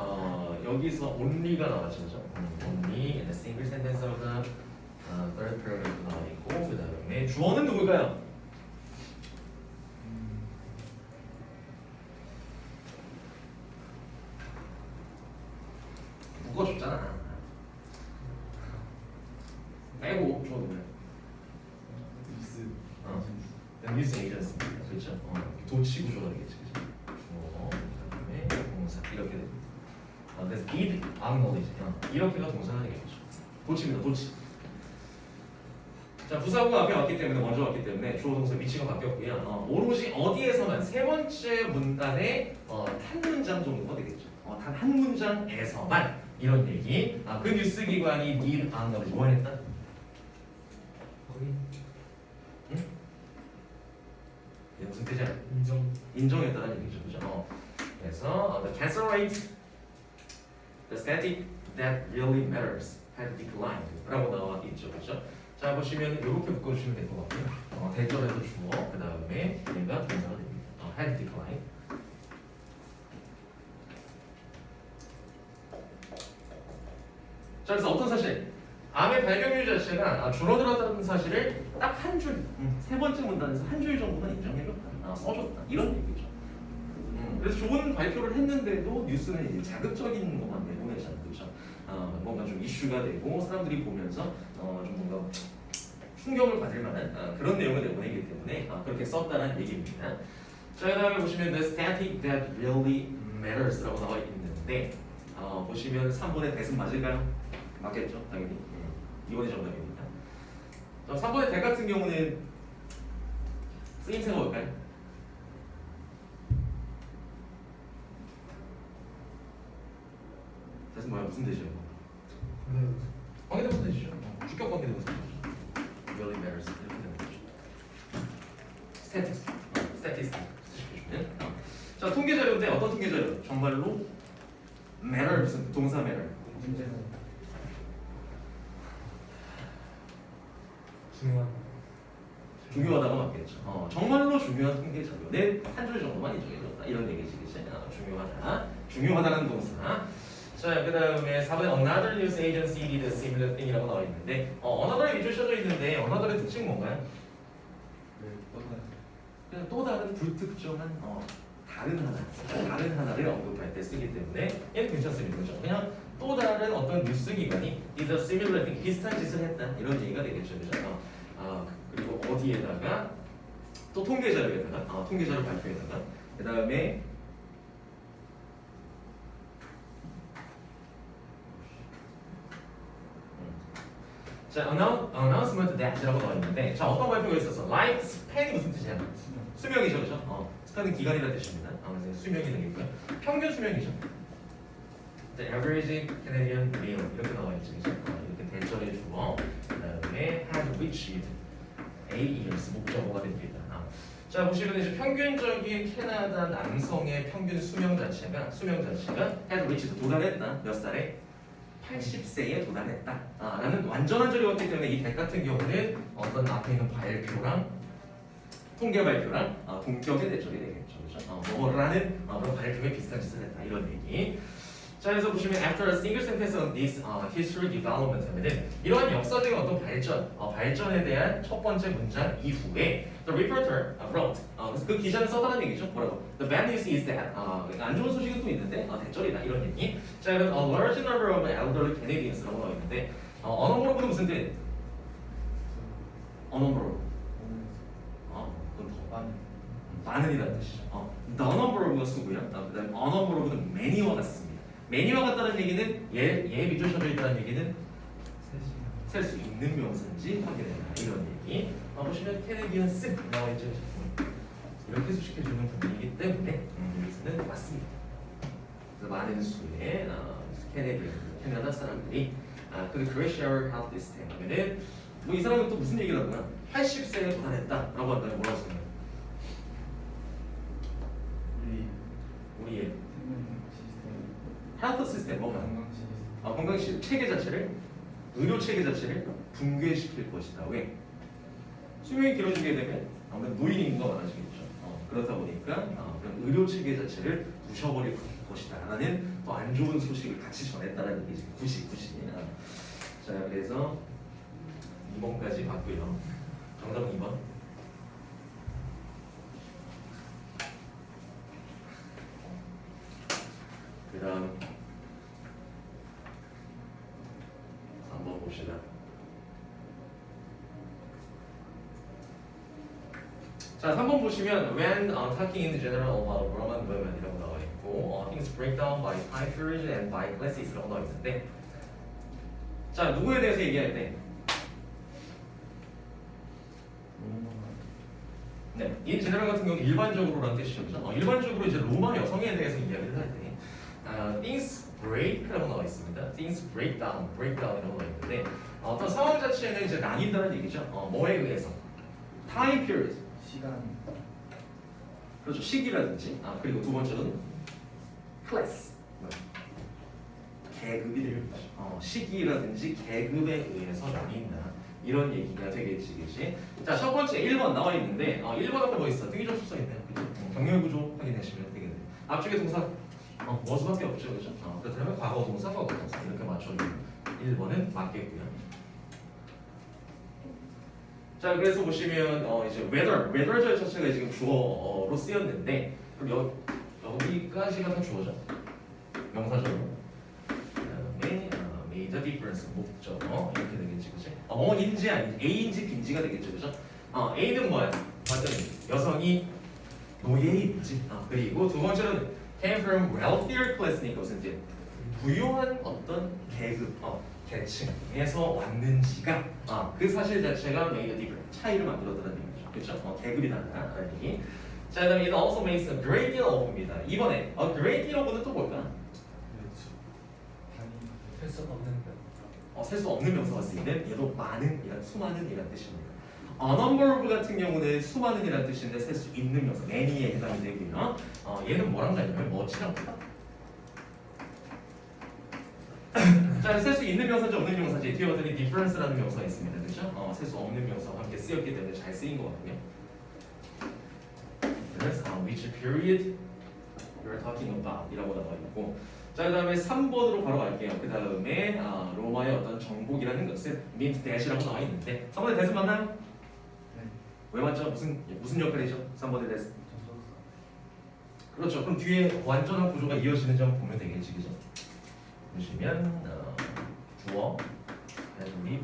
여기서 only가 나왔죠, 그죠? only in the single sentence of the third paragraph 나와 있고, 그 다음에 주어는 누굴까요? 묶어줬잖아. 빼고 주어 누구야? 뉴스 에이전시입니다. 그렇죠? 도치 구조가 되겠지, 그죠? 주어, 그다음에 동사 이렇게 됩니다. 그래서 did acknowledge 이렇게가 동사가 되겠죠. 도치입니다, 도치. 자, 부사구가 앞에 왔기 때문에 먼저 왔기 때문에 주어 동사 위치가 바뀌었고요. 오로지 어디에서만 세 번째 문단의 한 문장 정도가 되겠죠. 단 한 문장에서만 이런 얘기. 그 뉴스 기관이 did acknowledge 뭐 했다? 이게 무슨 뜻이야? 인정. 인정했다는 얘기죠, 그죠? 그래서 the cancel rate, the static that really matters had declined.라고 나와 있죠, 그죠? 자 보시면 이렇게 묶어주시면 될 것 같고요. 대절에도 주어, 그 다음에 얘가 동사가 됩니다. had declined. 자 그래서 어떤 사실? 암의 발병률 자체가 줄어들었다는 사실을 딱 한 줄, 세 번째 문단에서 한 줄 정도만 인정해줬다, 써줬다 이런 얘기죠. 그래서 좋은 발표를 했는데도 뉴스는 이제 자극적인 것만 내보내잖아요, 그렇죠? 뭔가 좀 이슈가 되고 사람들이 보면서 좀 뭔가 충격을 받을 만한 그런 내용을 내보내기 때문에 그렇게 썼다는 얘기입니다. 자, 그다음에 보시면 the static that really matters라고 나와 있는데 보시면 3번의 대은 맞을까요? 맞겠죠, 당연히. 2번이 정답입니다. 3번의 대 같은 경우는 쓰임새가 뭘까요? 대은 뭐야? 무슨 뜻이에요? 네. 관계대명사 뜻이죠. 주격 관계대명사 뜻이죠. really matters 이렇게 되는 거죠. statistic 쓰시면 자 통계 자료인데 어떤 통계 자료? 정말로 matter 무슨 동사 matter 문제는 중요한. 중요하다고 맞겠죠. 정말로 중요한 통계 자료 내 한 줄 정도만 인정해줬다 이런 얘기지, 그치? 중요하다는 동사. 자, 그 다음에 4번에 another news agency did a similar thing이라고 나와 있는데 another에 밑줄 쳐져 있는데 another의 특징이 뭔가요? 네. 그냥 또 다른 불특정한 다른 하나를 언급할 때 쓰기 때문에 얘는 괜찮습니다, 그렇죠? 그냥 또 다른 어떤 뉴스 기관이 did a similar thing 비슷한 짓을 했다 이런 얘기가 되겠죠, 그렇죠? 그리고 어디에다가 또 통계 자료에다가 통계 자료 발표에다가 그 다음에 자, announcement that라고 나와 있는데 자 어떤 발표가 있었어? life span이 무슨 뜻이야? 수명이죠, 그렇죠? 스pan은 기간이라는 뜻입니다. 그래서 수명이라는 게 있고요. 평균 수명이죠. The average Canadian male 이렇게 나와 있죠, 그렇죠? 이렇게 대절해 주고 그다음에 had reached 8 years 목적어가 됩니다. 자 보시면 이제 평균적인 캐나다 남성의 평균 수명 자체가 had reached 도달했다. 몇 살에? 80세에 도달했다. 라는 완전한 절이 왔기 때문에 이 대 같은 경우는 어떤 앞에 있는 발표랑 통계 발표랑 동격의 대절이 되겠죠, 그렇죠? 뭐라는 그런 발표에 비슷한 짓을 했다 이런 얘기. 자, 그래서 보시면 after a single sentence on this history development 하면은 이러한 역사적인 어떤 발전에 대한 첫 번째 문장 이후에 the reporter wrote 그래서 그 기자는 써달라는 얘기죠. 뭐라고? The bad news is that 안 좋은 소식은 또 있는데 대절이다 이런 얘기. 자, 그래서 a large number of elderly Canadians라고 나와 있는데 unnumbered는 무슨 뜻? unnumbered. 그건 더 많은이라는 뜻이죠. the numberof가 수고요. 그다음 unnumbered는 many와 같습니다. many와 같다는 얘기는 얘 밑줄 쳐져 있다는 얘기는 셀 수 있는 명사인지 확인해라 이런 얘기. 보시면 캐네디언스 나와 있죠. 이렇게 수식해주는 부분이기 때문에 여기서는 맞습니다. 그래서 많은 수의 캐나다 사람들이 그 그레시아를 헬스 시스템 하면은 뭐 이 사람은 또 무슨 얘기를 하구나 80세에 도달했다라고 한다면 뭐라고 쓰나요? 우리의 헬스 시스템 뭐가? 건강 체계 자체를 의료 체계 자체를 붕괴시킬 것이다. 왜? 수명이 길어지게 되면 아무래도 노인 인구가 많아지겠죠. 그렇다 보니까 그런 의료 체계 자체를 부셔버릴 것이다라는 또 안 좋은 소식을 같이 전했다라는 얘기지. 굳이. 자, 그래서 2번까지 봤고요. 정답은 2번. 그다음 3번 봅시다. 자, 3번 보시면 when talking in general about Roman women이라고 나와 있고 things break down by time period and by classes라고 나와 있는데 자, 누구에 대해서 얘기할 때 네, 이 general 같은 경우 일반적으로라는 뜻이죠. 그렇죠? 일반적으로 이제 로마 여성에 대해서 이야기를 할 때 things break라고 나와 있습니다. things breakdown이라고 나와 있는데 어떤 상황 자체는 이제 나뉜다는 얘기죠. 뭐에 의해서? time period. 그렇죠. 시기라든지 그리고 두 번째는 클래스 계급이 되는 거죠. 시기라든지 계급에 의해서 나뉜다. 이런 얘기가 되겠지, 그렇지? 자, 첫 번째 1번 나와 있는데 1번 앞에 뭐 있어? 등기 접속사 있네요. 그죠? 경렬 구조 확인하시면 되겠네요. 앞쪽에 동사 뭐수밖에 없죠, 그죠? 그렇다면 과거 동사, 과거 동사 이렇게 맞춰주면 1번은 맞겠고요. 자, 그래서 보시면 이제 whether 자체가 지금 주어로 쓰였는데 그럼 여기까지가 다 주어죠. 명사죠. 그다음에 made a difference 목적어 이렇게 되겠지, 그치? 뭐인지 아닌지 A인지 B인지가 되겠죠, 그죠? A는 뭐야? 완전히 여성이 노예인지. 그리고 두 번째로는 came from wealthier class니까 무슨 이제 부유한 어떤 계급, 계층에서 왔는지가 그 사실 자체가 made a difference 차이를 만들었다는 얘기죠, 그렇죠? 계급이 다르다는 얘기. 자, 그다음에 it also makes a great deal of입니다. 이번에 a great deal of는 또 뭘까? 셀수 없는 셀 수 없는 명사가 쓰이는 얘도 많은이란 수많은이란 뜻입니다. A number of 같은 경우는 수많은이란 뜻인데 셀 수 있는 명사 many에 해당이 되고요. 얘는 뭐랑 다르냐면 뭐치랑 크다. 자, 셀 수 있는 명사인지 없는 명사인지 뒤에 봤더니 difference라는 명사가 있습니다, 그렇죠? 셀 수 없는 명사와 함께 쓰였기 때문에 잘 쓰인 것 같고요. 그래서 which period you're talking about 이라고 나와 있고. 자, 그 다음에 3번으로 바로 갈게요. 그 다음에 로마의 어떤 정복이라는 것은 mint dash라고 나와 있는데 3번의 대수 맞나요? 네. 왜 맞죠? 무슨 역할이죠? 3번의 대수. 그렇죠. 그럼 뒤에 완전한 구조가 이어지는 점 보면 되겠지, 그죠? 보시면 주어, 그다음에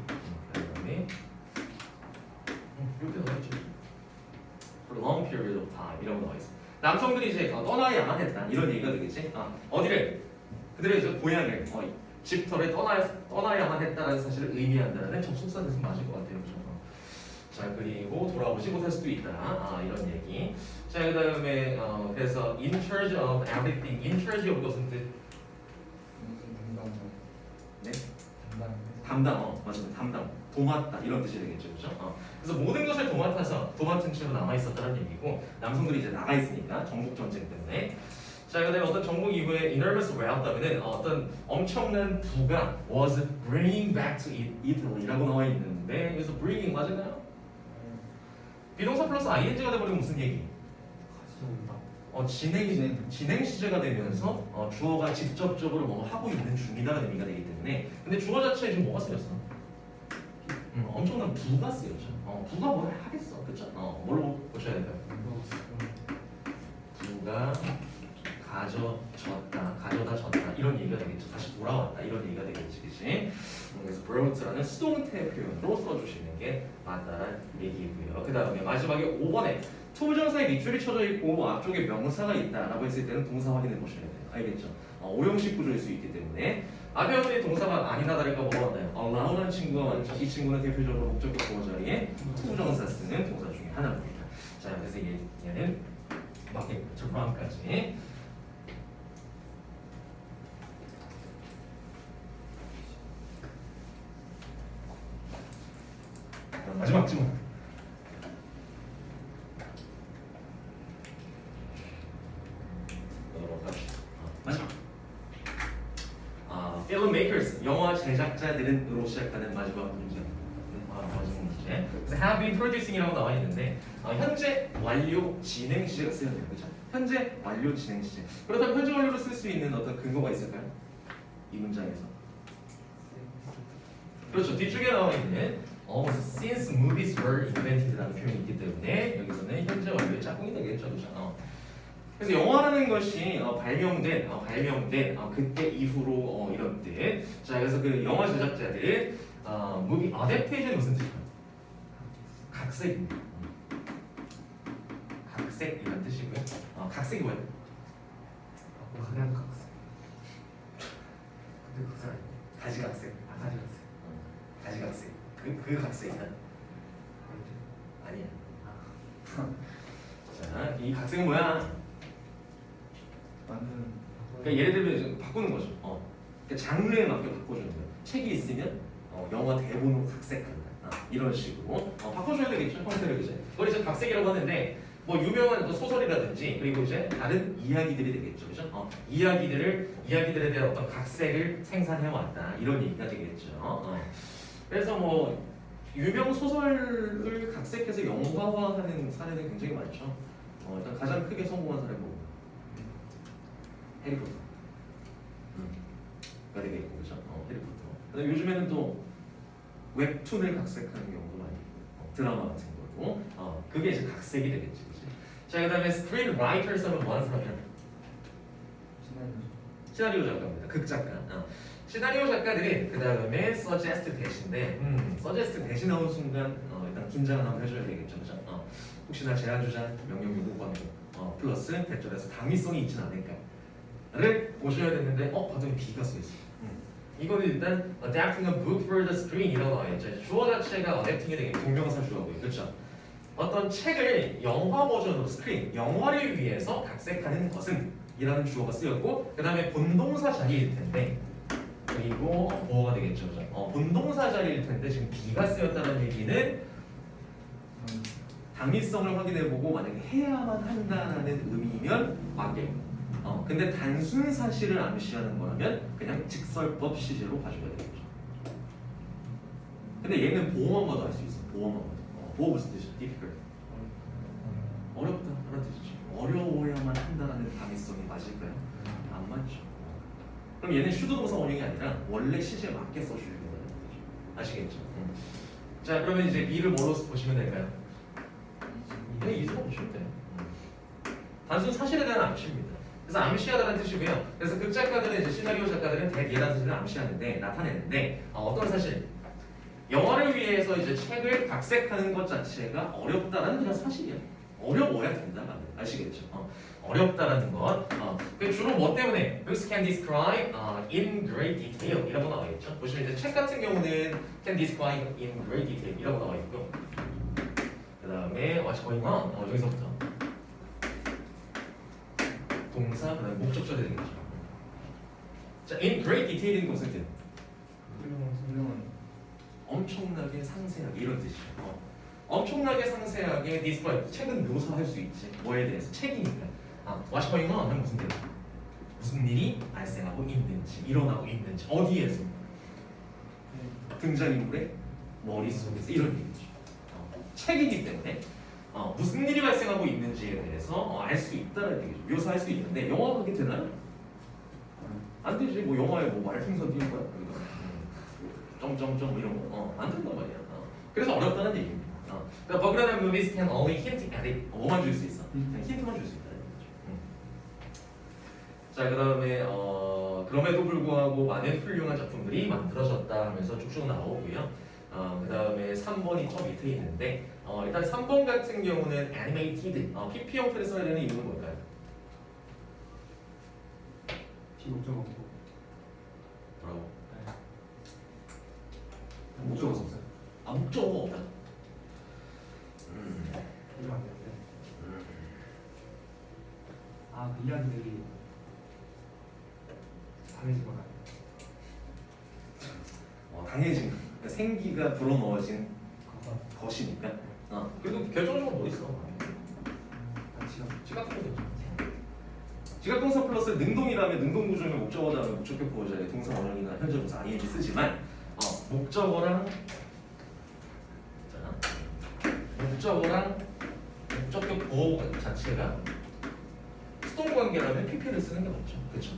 이렇게 나와 있죠. For a long period of time 이라고 나와 있어. 남성들이 이제 떠나야만 했다 이런 얘기가 되겠지. 어디를? 그들의 이제 고향을 집터를 떠나야만 했다라는 사실을 의미한다는 접속사 대신 맞을 것 같아요, 그죠? 자, 그리고 돌아오지 못할 수도 있다. 이런 얘기. 자, 그다음에 그래서 in charge of everything, in charge of 것은 뜻. 네? 담당, 맞아요. 담당, 도맡다 이런 뜻이 되겠죠, 그렇죠? 그래서 모든 것을 도맡은 채로 남아 있었다는 얘기고 남성들이 이제 나가 있으니까 정복 전쟁 때문에. 자, 그다음에 어떤 정복 이후에 enormous wealth하면은 어떤 엄청난 부가 was bringing back to Italy라고 나와 있는데 여기서 bringing 맞을까요? 비동사 플러스 ing가 돼버리면 무슨 얘기? 진행 시제가 되면서 주어가 직접적으로 뭐 하고 있는 중이다라는 의미가 되기 때문에. 근데 주어 자체에 지금 뭐가 쓰였어? 엄청난 부가 쓰였죠. 부가 뭘 하겠어, 그렇죠? 뭘로 고쳐야 될까요? 부가 가져다 졌다 이런 얘기가 되겠죠. 다시 돌아왔다 이런 얘기가 되겠지, 그렇지? 그래서 brought라는 수동태 표현으로 써주시는 게 맞다는 얘기고요. 그 다음에 마지막에 5번에 투부정사에 밑줄이 쳐져 있고 앞쪽에 명사가 있다라고 했을 때는 동사 확인해 보셔야 돼요. 알겠죠? 오형식 구조일 수 있기 때문에 앞에 어떤 동사가 아니나 다를까 뭐가 왔나요? allow라는 친구가 왔죠. 이 친구는 대표적으로 목적격 보호 자리에 투부정사 쓰는 동사 중에 하나입니다. 자, 그래서 얘는 맞게 to run까지. 마지막 질문. 마지막. Film makers 영화 제작자들은으로 시작하는 마지막 문제. 마지막 문제. 그래서 have been producing이라고 나와 있는데 현재 완료 진행 시제가 쓰였네요, 그렇죠? 현재 완료 진행 시제. 그렇다면 현재 완료로 쓸 수 있는 어떤 근거가 있을까요? 이 문장에서. 그렇죠. 뒤쪽에 나와 있는 since movies were invented라는 표현이 있기 때문에 여기서는 현재 완료의 짝꿍이 되겠죠, 그렇죠? 그래서 영화라는 것이 발명된 그때 이후로 이런 뜻. 자, 그래서 그 영화 제작자들 movie adaptation이 무슨 뜻일까요? 각색입니다. 각색이란 뜻이고요. 각색이 뭐예요? 가지각색. 가지각색. 그 각색이다. 아니야. 자, 이 각색은 뭐야? 그러니까 예를 들면 바꾸는 거죠. 그러니까 장르에 맞게 바꿔주는 거예요. 책이 있으면 영화 대본으로 각색한다. 이런 식으로 바꿔줘야 되겠죠, 형태를. 그죠? 그걸 이제 각색이라고 하는데 뭐 유명한 또 소설이라든지 그리고 이제 다른 이야기들이 되겠죠, 그죠? 이야기들에 대한 어떤 각색을 생산해 왔다 이런 얘기가 되겠죠. 그래서 뭐 유명 소설을 각색해서 영화화하는 사례는 굉장히 많죠. 일단 가장 크게 성공한 사례 뭐 해리포터. 가 되겠고, 그죠? 해리포터. 그다음에 요즘에는 또 웹툰을 각색하는 경우도 많이 있고, 드라마 같은 거로. 그게 이제 각색이 되겠지, 그지? 자, 그다음에 스크린 라이터에서는 뭐 하는 사람이야? 시나리오 작가입니다. 극작가. 시나리오 작가들이 그 다음에 suggest 대신데, suggest 대신 나온 순간 일단 긴장을 한번 해줘야 되겠죠, 그죠? 혹시나 제한 주자 명령 요구 광고 플러스 대절에서 당위성이 있진 않을까를 보셔야 되는데, 봤더니 B가 써 있어. 이거는 일단 adapting a book for the screen이라고 나와 있죠. 주어 자체가 adapting이 되게 동명사 주어고요, 그렇죠? 어떤 책을 영화 버전으로 스크린, 영화를 위해서 각색하는 것은 이라는 주어가 쓰였고 그 다음에 본동사 자리일 텐데 그리고 뭐가 되겠죠? 본동사 자리일 텐데 지금 B가 쓰였다는 얘기는 당위성을 확인해보고 만약에 해야만 한다는 의미면 맞게요. 근데 단순 사실을 암시하는 거라면 그냥 직설법 시제로 봐줘야 되겠죠. 근데 얘는 보험어도 할 수 있어. 보험어도. 보험 무슨 뜻이야? difficult. 어렵다 그런 뜻이지. 어려워야만 한다는 당위성이 맞을까요? 안 맞죠. 그럼 얘는 슈드동사 원형이 아니라 원래 시제에 맞게 써주는 거예요. 아시겠죠? 자, 그러면 이제 B를 뭐로 보시면 될까요? 그냥 이수로 보시면 돼요. 단순 사실에 대한 암시입니다. 그래서 암시하다는 뜻이고요. 그래서 극작가들은 이제 시나리오 작가들은 대개라는 사실을 암시하는데 나타내는데 어떤 사실? 영화를 위해서 이제 책을 각색하는 것 자체가 어렵다는 그냥 사실이야. 어려워야 된다. 아시겠죠? 어렵다라는 것. 그 주로 뭐 때문에? Books can describe in great detail 이라고 나와 있죠. 보시면 이제 책 같은 경우는 can describe in great detail 이라고 나와 있고 그 다음에 what's going on? 여기서부터 동사, 그 다음에 목적절이 되겠죠. 자, in great detail인 것은 엄청나게 상세하게 이런 뜻이에요. 엄청나게 상세하게 describe 책은 묘사할 수 있지. 뭐에 대해서? 책이니까. what's going on? 하면 무슨 뜻? 무슨 일이 발생하고 있는지, 일어나고 있는지, 어디에서? 등장인물의 머릿속에서 이런 얘기죠. 책이기 때문에 무슨 일이 발생하고 있는지에 대해서 알 수 있다는 얘기죠. 묘사할 수 있는데 영화가 그게 되나요? 안 되지. 뭐 영화에 뭐 말풍선 띄운 거야? 점점점 이런 거 안 된단 말이야. 그래서 어렵다는 얘기입니다. The Bogdanov movies can only hint at it. 뭐만 줄 수 있어? 그냥 힌트만 줄 수 있다는 얘기죠. 자, 그다음에 그럼에도 불구하고 많은 훌륭한 작품들이 만들어졌다 하면서 쭉쭉 나오고요. 그다음에 3번이 저 밑에 있는데 일단 3번 같은 경우는 animated, PP 형태를 써야 되는 이유는 뭘까요? 목적 없고 뭐라고? 목적 없어요. 목적어가 없다? 이거 안 되는데. 그 이야기들이 강해지거나 강해진 생기가 불어넣어진 것이니까. 그래도 결정적으로 뭐 있어? 지각 같은 거죠. 지각동사 플러스 능동이라면 능동 구조면 목적어 다음에 목적격 보호자의 동사 원형이나 현재 동사 ing 쓰지만 목적어랑 목적격 보호 자체가 수동 관계라면 PP를 쓰는 게 맞죠. 그렇죠?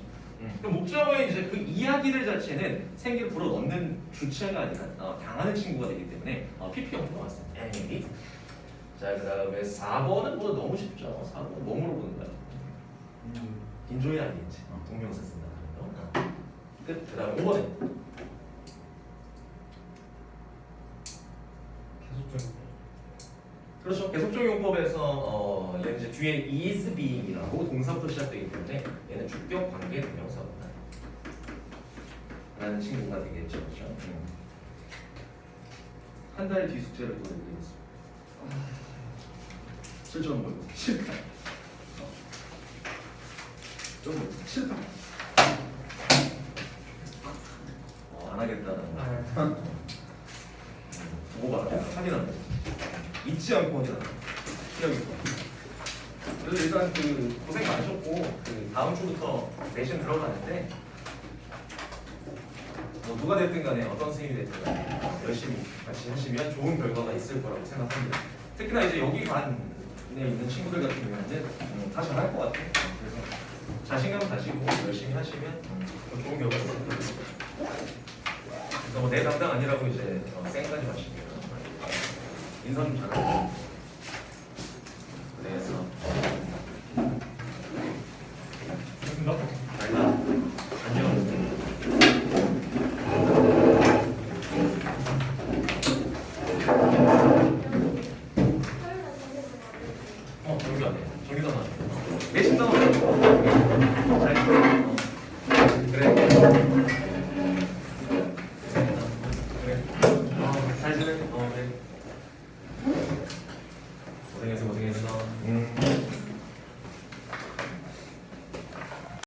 그럼 목적어의 이제 그 이야기들 자체는 생기를 불어넣는 주체가 아니라 당하는 친구가 되기 때문에 PP 형태가 맞습니다. animate. 자, 그다음에 4번은 뭐 너무 쉽죠. 4번은 뭐 물어보는 거야? 인조이 아니겠지. 동명사 쓴다는 거. 끝. 그다음 5번은 계속적인 그렇죠. 계속적 용법에서 얘는 이제 뒤에 is being이라고 동사부터 시작되기 때문에 얘는 주격 관계 동명사구나 라는 친구가 되겠죠. 그렇죠? 한 달 뒤 숙제를 또 내드리겠습니다. 7점 모이고 7판. 좀 7판. 안 하겠다는 거. 보고 봐라. 확인한다. 잊지 않고 확인한다. 기억이 있고. 일단 그 고생 많으셨고 그 다음 주부터 내신 들어가는데 뭐 누가 됐든 간에 어떤 선생님이 됐든 간에 열심히 같이 하시면 좋은 결과가 있을 거라고 생각합니다. 특히나 이제 여기 반에 있는 친구들 같은 경우에는 다 잘할 것 같아요. 그래서 자신감 가지고 열심히 하시면 더 좋은 결과가 있을 거예요. 그래서 뭐 내 담당 아니라고 이제 쌩까지 마시고 인사 좀 잘하고